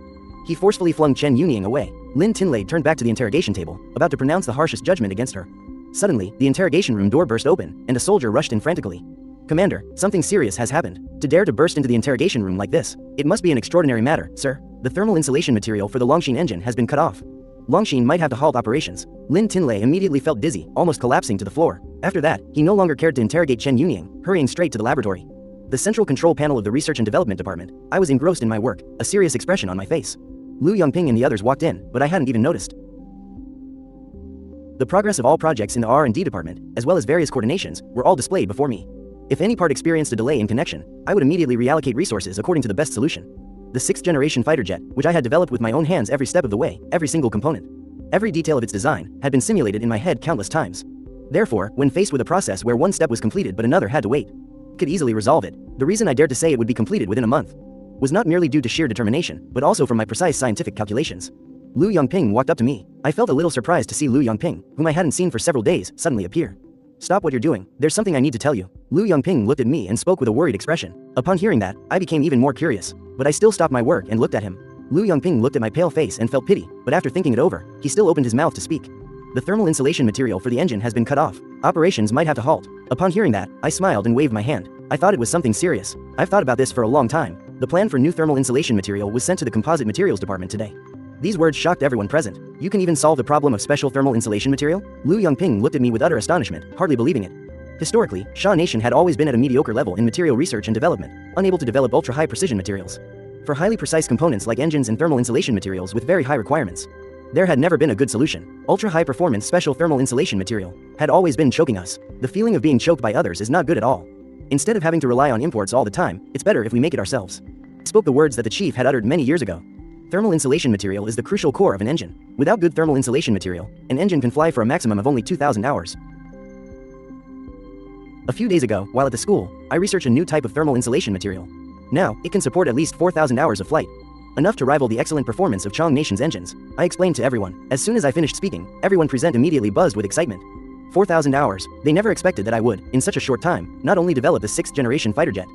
He forcefully flung Chen Yunying away. Lin Tinlei turned back to the interrogation table, about to pronounce the harshest judgment against her. Suddenly, the interrogation room door burst open, and a soldier rushed in frantically. "Commander, something serious has happened. To dare to burst into the interrogation room like this, it must be an extraordinary matter, sir. The thermal insulation material for the Longxin engine has been cut off. Longxin might have to halt operations." Lin Tinlei immediately felt dizzy, almost collapsing to the floor. After that, he no longer cared to interrogate Chen Yunying, hurrying straight to the laboratory. The central control panel of the Research and Development Department. I was engrossed in my work, a serious expression on my face. Lu Yongping and the others walked in, but I hadn't even noticed. The progress of all projects in the R&D department, as well as various coordinations, were all displayed before me. If any part experienced a delay in connection, I would immediately reallocate resources according to the best solution. The 6th-generation fighter jet, which I had developed with my own hands every step of the way, every single component, every detail of its design, had been simulated in my head countless times. Therefore, when faced with a process where one step was completed but another had to wait, could easily resolve it. The reason I dared to say it would be completed within a month was not merely due to sheer determination, but also from my precise scientific calculations. Lu Yongping walked up to me. I felt a little surprised to see Lu Yongping, whom I hadn't seen for several days, suddenly appear. "Stop what you're doing, there's something I need to tell you." Lu Yongping looked at me and spoke with a worried expression. Upon hearing that, I became even more curious, but I still stopped my work and looked at him. Lu Yongping looked at my pale face and felt pity, but after thinking it over, he still opened his mouth to speak. "The thermal insulation material for the engine has been cut off. Operations might have to halt." Upon hearing that, I smiled and waved my hand. I thought it was something serious. I've thought about this for a long time. The plan for new thermal insulation material was sent to the Composite Materials Department today. These words shocked everyone present. "You can even solve the problem of special thermal insulation material?" Lu Yongping looked at me with utter astonishment, hardly believing it. Historically, Sha Nation had always been at a mediocre level in material research and development, unable to develop ultra-high precision materials for highly precise components like engines and thermal insulation materials with very high requirements. There had never been a good solution. Ultra-high performance special thermal insulation material had always been choking us. The feeling of being choked by others is not good at all. Instead of having to rely on imports all the time, it's better if we make it ourselves. Spoke the words that the chief had uttered many years ago. Thermal insulation material is the crucial core of an engine. Without good thermal insulation material, an engine can fly for a maximum of only 2,000 hours. A few days ago, while at the school, I researched a new type of thermal insulation material. Now, it can support at least 4,000 hours of flight. Enough to rival the excellent performance of Chong Nation's engines. I explained to everyone. As soon as I finished speaking, everyone present immediately buzzed with excitement. 4,000 hours. They never expected that I would, in such a short time, not only develop the 6th-generation fighter jet,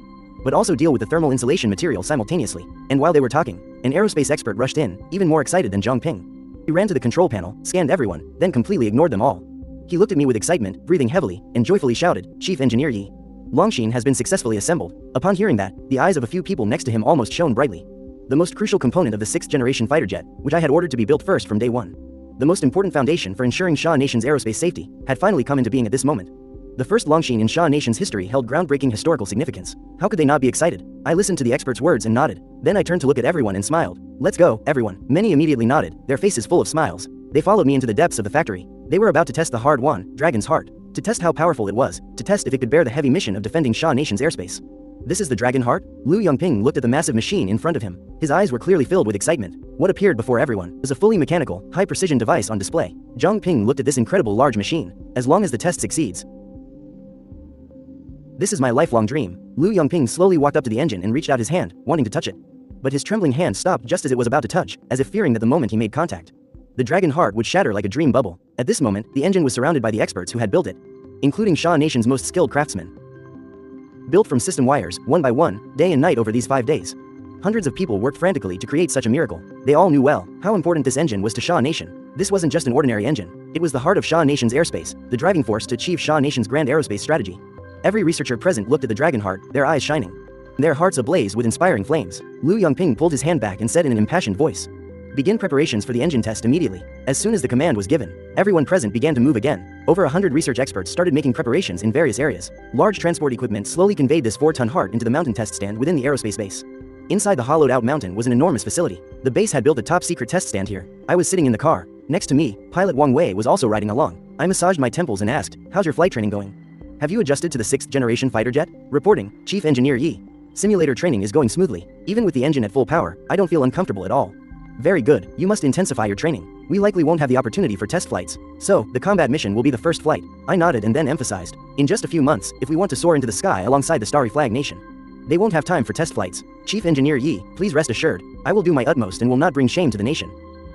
but also deal with the thermal insulation material simultaneously. And while they were talking, an aerospace expert rushed in, even more excited than Zhang Ping. He ran to the control panel, scanned everyone, then completely ignored them all. He looked at me with excitement, breathing heavily, and joyfully shouted, "Chief Engineer Yi, Longxin has been successfully assembled." Upon hearing that, the eyes of a few people next to him almost shone brightly. The most crucial component of the 6th-generation fighter jet, which I had ordered to be built first from day one. The most important foundation for ensuring Sha Nation's aerospace safety, had finally come into being at this moment. The first Longxin in Sha Nation's history held groundbreaking historical significance. How could they not be excited? I listened to the expert's words and nodded. Then I turned to look at everyone and smiled. "Let's go, everyone." Many immediately nodded, their faces full of smiles. They followed me into the depths of the factory. They were about to test the hard one, Dragon's Heart. To test how powerful it was, to test if it could bear the heavy mission of defending Sha Nation's airspace. "This is the Dragon Heart?" Lu Yongping looked at the massive machine in front of him. His eyes were clearly filled with excitement. What appeared before everyone was a fully mechanical, high-precision device on display. Zhang Ping looked at this incredible large machine. "As long as the test succeeds, this is my lifelong dream." Lu Yongping slowly walked up to the engine and reached out his hand, wanting to touch it. But his trembling hand stopped just as it was about to touch, as if fearing that the moment he made contact, the Dragon Heart would shatter like a dream bubble. At this moment, the engine was surrounded by the experts who had built it, including Sha Nation's most skilled craftsmen. Built from system wires, one by one, day and night over these 5 days. Hundreds of people worked frantically to create such a miracle. They all knew well how important this engine was to Sha Nation. This wasn't just an ordinary engine. It was the heart of Sha Nation's airspace, the driving force to achieve Sha Nation's grand aerospace strategy. Every researcher present looked at the Dragon Heart, their eyes shining, their hearts ablaze with inspiring flames. Lu Yongping pulled his hand back and said in an impassioned voice, "Begin preparations for the engine test immediately." As soon as the command was given, everyone present began to move again. Over 100 research experts started making preparations in various areas. Large transport equipment slowly conveyed this 4-ton heart into the mountain test stand within the aerospace base. Inside the hollowed-out mountain was an enormous facility. The base had built a top-secret test stand here. I was sitting in the car. Next to me, pilot Wang Wei was also riding along. I massaged my temples and asked, "How's your flight training going? Have you adjusted to the 6th-generation fighter jet?" Reporting, Chief Engineer Yi. "Simulator training is going smoothly. Even with the engine at full power, I don't feel uncomfortable at all." "Very good, you must intensify your training. We likely won't have the opportunity for test flights, so the combat mission will be the first flight." I nodded and then emphasized, "In just a few months, if we want to soar into the sky alongside the Starry Flag Nation, they won't have time for test flights. Chief Engineer Yi, please rest assured, I will do my utmost and will not bring shame to the nation."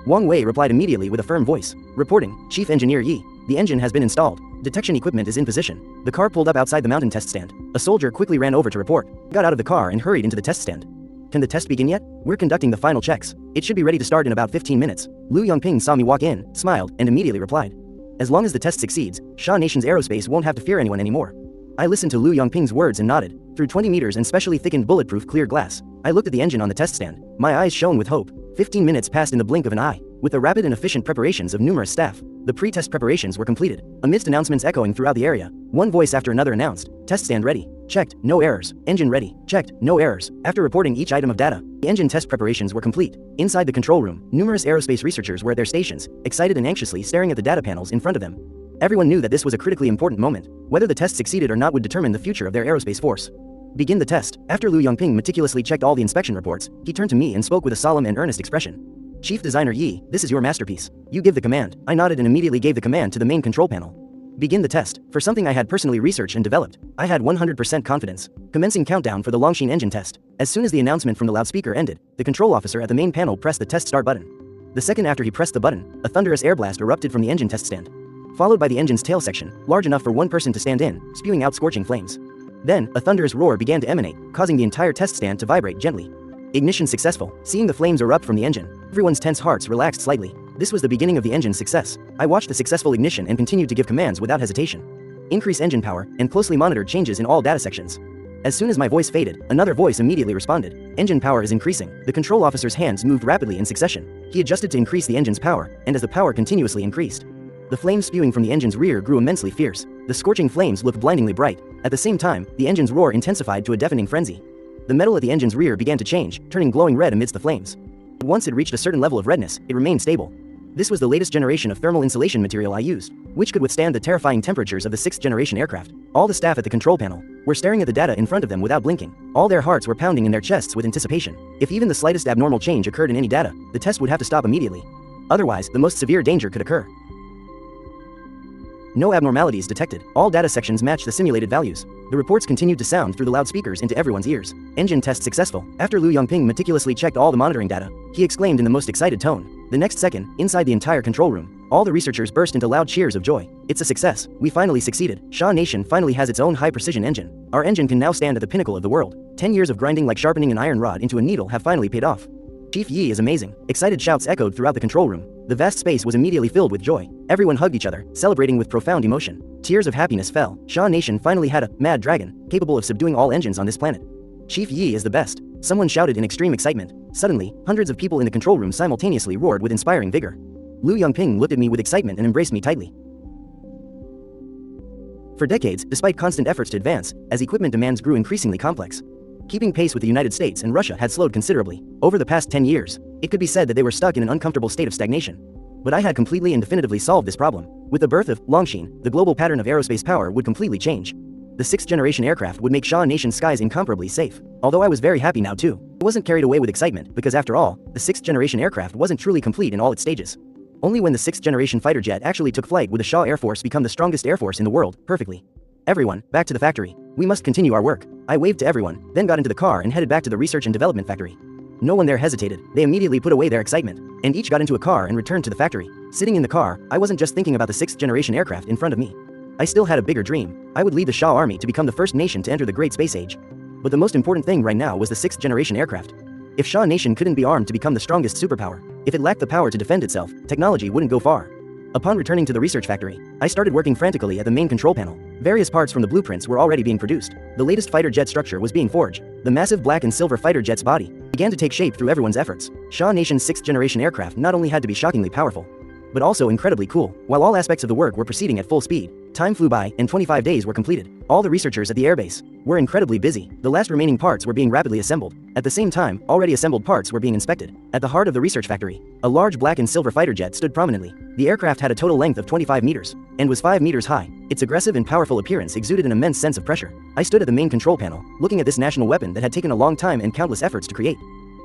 Wang Wei replied immediately with a firm voice. Reporting, Chief Engineer Yi. The engine has been installed. Detection equipment is in position. The car pulled up outside the mountain test stand. A soldier quickly ran over to report, got out of the car and hurried into the test stand. Can the test begin yet? We're conducting the final checks. It should be ready to start in about 15 minutes. Lu Yongping saw me walk in, smiled, and immediately replied. As long as the test succeeds, Sha Nation's aerospace won't have to fear anyone anymore. I listened to Lu Yongping's words and nodded. Through 20 meters and specially thickened bulletproof clear glass, I looked at the engine on the test stand. My eyes shone with hope. 15 minutes passed in the blink of an eye. With the rapid and efficient preparations of numerous staff, the pre-test preparations were completed. Amidst announcements echoing throughout the area, one voice after another announced, "Test stand ready. Checked, no errors. Engine ready. Checked, no errors." After reporting each item of data, the engine test preparations were complete. Inside the control room, numerous aerospace researchers were at their stations, excited and anxiously staring at the data panels in front of them. Everyone knew that this was a critically important moment. Whether the test succeeded or not would determine the future of their aerospace force. Begin the test. After Lu Yongping meticulously checked all the inspection reports, he turned to me and spoke with a solemn and earnest expression. "Chief Designer Yi, this is your masterpiece. You give the command." I nodded and immediately gave the command to the main control panel. Begin the test. For something I had personally researched and developed, I had 100% confidence. Commencing countdown for the Longshin engine test. As soon as the announcement from the loudspeaker ended, the control officer at the main panel pressed the test start button. The second after he pressed the button, a thunderous air blast erupted from the engine test stand, followed by the engine's tail section, large enough for one person to stand in, spewing out scorching flames. Then, a thunderous roar began to emanate, causing the entire test stand to vibrate gently. Ignition successful. Seeing the flames erupt from the engine, everyone's tense hearts relaxed slightly. This was the beginning of the engine's success. I watched the successful ignition and continued to give commands without hesitation. Increase engine power, and closely monitored changes in all data sections. As soon as my voice faded, another voice immediately responded. Engine power is increasing. The control officer's hands moved rapidly in succession. He adjusted to increase the engine's power, and as the power continuously increased, the flames spewing from the engine's rear grew immensely fierce. The scorching flames looked blindingly bright. At the same time, the engine's roar intensified to a deafening frenzy. The metal at the engine's rear began to change, turning glowing red amidst the flames. Once it reached a certain level of redness, it remained stable. This was the latest generation of thermal insulation material I used, which could withstand the terrifying temperatures of the 6th generation aircraft. All the staff at the control panel were staring at the data in front of them without blinking. All their hearts were pounding in their chests with anticipation. If even the slightest abnormal change occurred in any data, the test would have to stop immediately. Otherwise, the most severe danger could occur. No abnormalities detected. All data sections matched the simulated values. The reports continued to sound through the loudspeakers into everyone's ears. Engine test successful. After Lu Yongping meticulously checked all the monitoring data, he exclaimed in the most excited tone. The next second, inside the entire control room, all the researchers burst into loud cheers of joy. It's a success. We finally succeeded. Sha Nation finally has its own high-precision engine. Our engine can now stand at the pinnacle of the world. 10 years of grinding like sharpening an iron rod into a needle have finally paid off. Chief Yi is amazing. Excited shouts echoed throughout the control room. The vast space was immediately filled with joy. Everyone hugged each other, celebrating with profound emotion. Tears of happiness fell. Sha Nation finally had a mad dragon, capable of subduing all engines on this planet. Chief Yi is the best. Someone shouted in extreme excitement. Suddenly, hundreds of people in the control room simultaneously roared with inspiring vigor. Lu Yongping looked at me with excitement and embraced me tightly. For decades, despite constant efforts to advance, as equipment demands grew increasingly complex, keeping pace with the United States and Russia had slowed considerably. Over the past 10 years, it could be said that they were stuck in an uncomfortable state of stagnation. But I had completely and definitively solved this problem. With the birth of Longshin, the global pattern of aerospace power would completely change. The 6th generation aircraft would make Sha Nation's skies incomparably safe. Although I was very happy now too. I wasn't carried away with excitement because after all, the 6th generation aircraft wasn't truly complete in all its stages. Only when the 6th generation fighter jet actually took flight would the Sha Air Force become the strongest air force in the world, perfectly. Everyone, back to the factory. We must continue our work. I waved to everyone, then got into the car and headed back to the research and development factory. No one there hesitated. They immediately put away their excitement, and each got into a car and returned to the factory. Sitting in the car, I wasn't just thinking about the 6th generation aircraft in front of me. I still had a bigger dream. I would lead the Sha army to become the first nation to enter the great space age. But the most important thing right now was the 6th generation aircraft. If Sha Nation couldn't be armed to become the strongest superpower, if it lacked the power to defend itself, technology wouldn't go far. Upon returning to the research factory, I started working frantically at the main control panel. Various parts from the blueprints were already being produced. The latest fighter jet structure was being forged. The massive black and silver fighter jet's body began to take shape through everyone's efforts. Sha Nation's 6th generation aircraft not only had to be shockingly powerful, but also incredibly cool. While all aspects of the work were proceeding at full speed, time flew by and 25 days were completed. All the researchers at the airbase were incredibly busy. The last remaining parts were being rapidly assembled. At the same time, already assembled parts were being inspected. At the heart of the research factory, a large black and silver fighter jet stood prominently. The aircraft had a total length of 25 meters and was 5 meters high. Its aggressive and powerful appearance exuded an immense sense of pressure. I stood at the main control panel, looking at this national weapon that had taken a long time and countless efforts to create.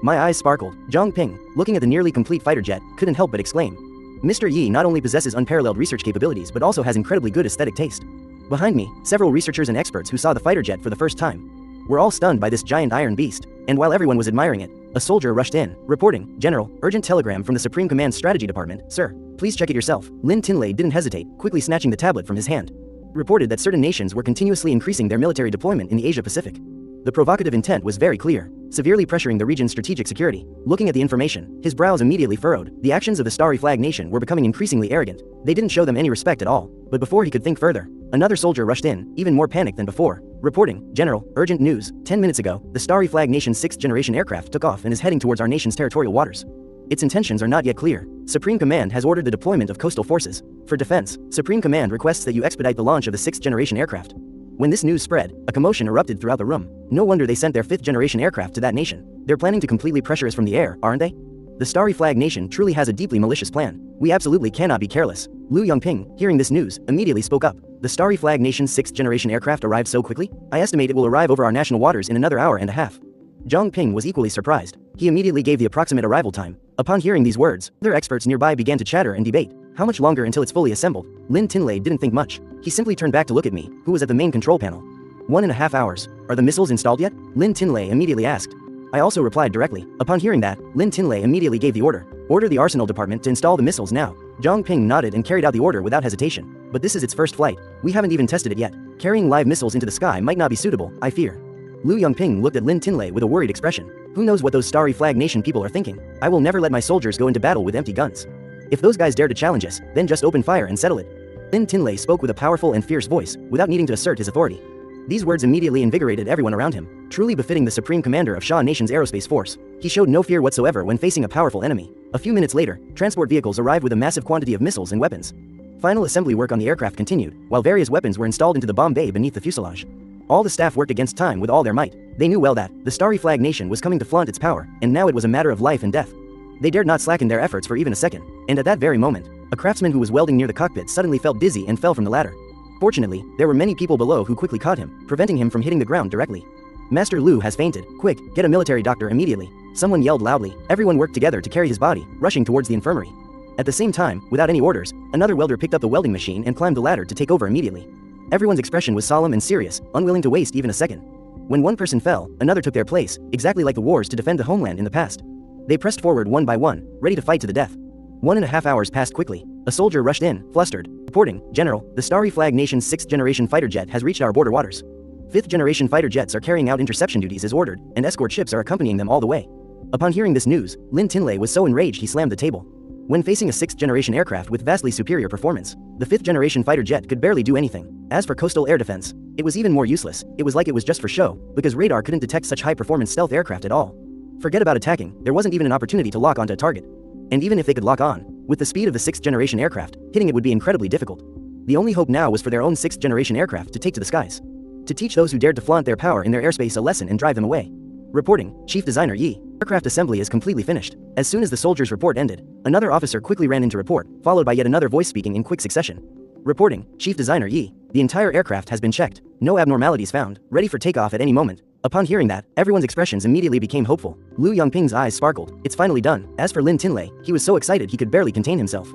My eyes sparkled. Zhang Ping, looking at the nearly complete fighter jet, couldn't help but exclaim. Mr. Yi not only possesses unparalleled research capabilities but also has incredibly good aesthetic taste. Behind me, several researchers and experts who saw the fighter jet for the first time were all stunned by this giant iron beast, and while everyone was admiring it, a soldier rushed in, reporting, "General, urgent telegram from the Supreme Command Strategy Department, sir. Please check it yourself." Lin Tinlei didn't hesitate, quickly snatching the tablet from his hand. Reported that certain nations were continuously increasing their military deployment in the Asia-Pacific. The provocative intent was very clear, severely pressuring the region's strategic security. Looking at the information, his brows immediately furrowed. The actions of the Starry Flag Nation were becoming increasingly arrogant. They didn't show them any respect at all. But before he could think further, another soldier rushed in, even more panicked than before. Reporting, General, urgent news. 10 minutes ago, the Starry Flag Nation's 6th-generation aircraft took off and is heading towards our nation's territorial waters. Its intentions are not yet clear. Supreme Command has ordered the deployment of coastal forces. For defense, Supreme Command requests that you expedite the launch of the 6th-generation aircraft. When this news spread, a commotion erupted throughout the room. No wonder they sent their 5th-generation aircraft to that nation. They're planning to completely pressure us from the air, aren't they? The Starry Flag Nation truly has a deeply malicious plan. We absolutely cannot be careless. Liu Yongping, hearing this news, immediately spoke up. The Starry Flag Nation's 6th-generation aircraft arrived so quickly? I estimate it will arrive over our national waters in another hour and a half. Zhang Ping was equally surprised. He immediately gave the approximate arrival time. Upon hearing these words, other experts nearby began to chatter and debate. How much longer until it's fully assembled? Lin Tinlei didn't think much. He simply turned back to look at me, who was at the main control panel. 1.5 hours. Are the missiles installed yet? Lin Tinlei immediately asked. I also replied directly. Upon hearing that, Lin Tinlei immediately gave the order. Order the arsenal department to install the missiles now. Zhang Ping nodded and carried out the order without hesitation. But this is its first flight. We haven't even tested it yet. Carrying live missiles into the sky might not be suitable, I fear. Liu Yongping looked at Lin Tinlei with a worried expression. Who knows what those Starry Flag Nation people are thinking? I will never let my soldiers go into battle with empty guns. If those guys dare to challenge us, then just open fire and settle it. Lin Tinlei spoke with a powerful and fierce voice, without needing to assert his authority. These words immediately invigorated everyone around him, truly befitting the supreme commander of Sha Nation's aerospace force. He showed no fear whatsoever when facing a powerful enemy. A few minutes later, transport vehicles arrived with a massive quantity of missiles and weapons. Final assembly work on the aircraft continued, while various weapons were installed into the bomb bay beneath the fuselage. All the staff worked against time with all their might. They knew well that the Starry Flag Nation was coming to flaunt its power, and now it was a matter of life and death. They dared not slacken their efforts for even a second, and at that very moment, a craftsman who was welding near the cockpit suddenly felt dizzy and fell from the ladder. Fortunately, there were many people below who quickly caught him, preventing him from hitting the ground directly. Master Lu has fainted. Quick, get a military doctor immediately. Someone yelled loudly. Everyone worked together to carry his body, rushing towards the infirmary. At the same time, without any orders, another welder picked up the welding machine and climbed the ladder to take over immediately. Everyone's expression was solemn and serious, unwilling to waste even a second. When one person fell, another took their place, exactly like the wars to defend the homeland in the past. They pressed forward one by one, ready to fight to the death. 1.5 hours passed quickly. A soldier rushed in, flustered. Reporting, General, the Starry Flag Nation's 6th-generation fighter jet has reached our border waters. 5th-generation fighter jets are carrying out interception duties as ordered, and escort ships are accompanying them all the way. Upon hearing this news, Lin Tinlei was so enraged he slammed the table. When facing a 6th-generation aircraft with vastly superior performance, the 5th-generation fighter jet could barely do anything. As for coastal air defense, it was even more useless. It was like it was just for show, because radar couldn't detect such high-performance stealth aircraft at all. Forget about attacking, there wasn't even an opportunity to lock onto a target. And even if they could lock on, with the speed of the 6th-generation aircraft, hitting it would be incredibly difficult. The only hope now was for their own 6th-generation aircraft to take to the skies. To teach those who dared to flaunt their power in their airspace a lesson and drive them away. Reporting, Chief Designer Yi. Aircraft assembly is completely finished. As soon as the soldier's report ended, another officer quickly ran in to report, followed by yet another voice speaking in quick succession. Reporting, Chief Designer Yi. The entire aircraft has been checked. No abnormalities found, ready for takeoff at any moment. Upon hearing that, everyone's expressions immediately became hopeful. Liu Yongping's eyes sparkled. It's finally done. As for Lin Tinlei, he was so excited he could barely contain himself.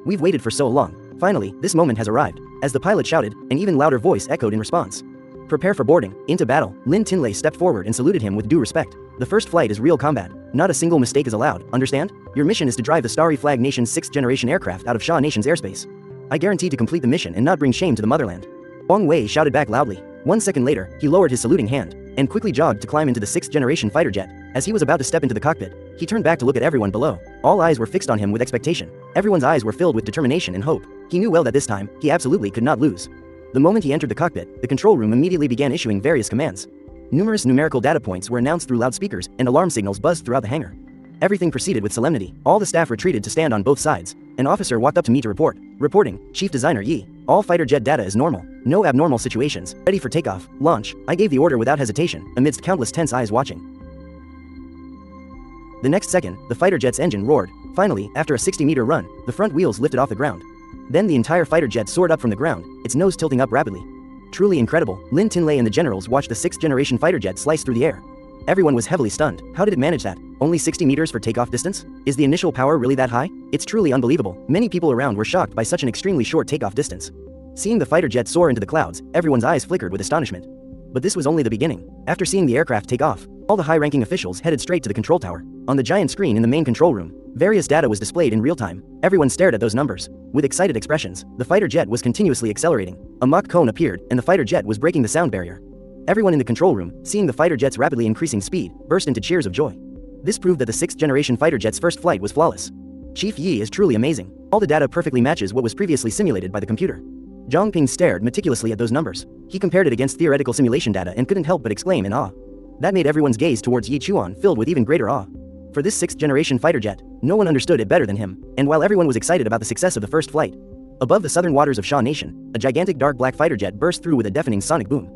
We've waited for so long. Finally, this moment has arrived. As the pilot shouted, an even louder voice echoed in response. Prepare for boarding. Into battle. Lin Tinlei stepped forward and saluted him with due respect. The first flight is real combat. Not a single mistake is allowed, understand? Your mission is to drive the Starry Flag Nation's 6th-generation aircraft out of Sha Nation's airspace. I guarantee to complete the mission and not bring shame to the motherland. Wang Wei shouted back loudly. 1 second later, he lowered his saluting hand, and quickly jogged to climb into the 6th-generation fighter jet. As he was about to step into the cockpit, he turned back to look at everyone below. All eyes were fixed on him with expectation. Everyone's eyes were filled with determination and hope. He knew well that this time, he absolutely could not lose. The moment he entered the cockpit, the control room immediately began issuing various commands. Numerous numerical data points were announced through loudspeakers, and alarm signals buzzed throughout the hangar. Everything proceeded with solemnity. All the staff retreated to stand on both sides. An officer walked up to me to report. Reporting, Chief Designer Yi. All fighter jet data is normal. No abnormal situations. Ready for takeoff. Launch. I gave the order without hesitation, amidst countless tense eyes watching. The next second, the fighter jet's engine roared. Finally, after a 60-meter run, the front wheels lifted off the ground. Then the entire fighter jet soared up from the ground, its nose tilting up rapidly. Truly incredible. Lin Tinlei and the generals watched the 6th-generation fighter jet slice through the air. Everyone was heavily stunned. How did it manage that? Only 60 meters for takeoff distance? Is the initial power really that high? It's truly unbelievable. Many people around were shocked by such an extremely short takeoff distance. Seeing the fighter jet soar into the clouds, everyone's eyes flickered with astonishment. But this was only the beginning. After seeing the aircraft take off, all the high-ranking officials headed straight to the control tower. On the giant screen in the main control room, various data was displayed in real time. Everyone stared at those numbers. With excited expressions, the fighter jet was continuously accelerating. A Mach cone appeared, and the fighter jet was breaking the sound barrier. Everyone in the control room, seeing the fighter jet's rapidly increasing speed, burst into cheers of joy. This proved that the 6th-generation fighter jet's first flight was flawless. Chief Yi is truly amazing. All the data perfectly matches what was previously simulated by the computer. Zhang Ping stared meticulously at those numbers. He compared it against theoretical simulation data and couldn't help but exclaim in awe. That made everyone's gaze towards Yi Chuan filled with even greater awe. For this 6th-generation fighter jet, no one understood it better than him, and while everyone was excited about the success of the first flight, above the southern waters of Sha Nation, a gigantic dark black fighter jet burst through with a deafening sonic boom.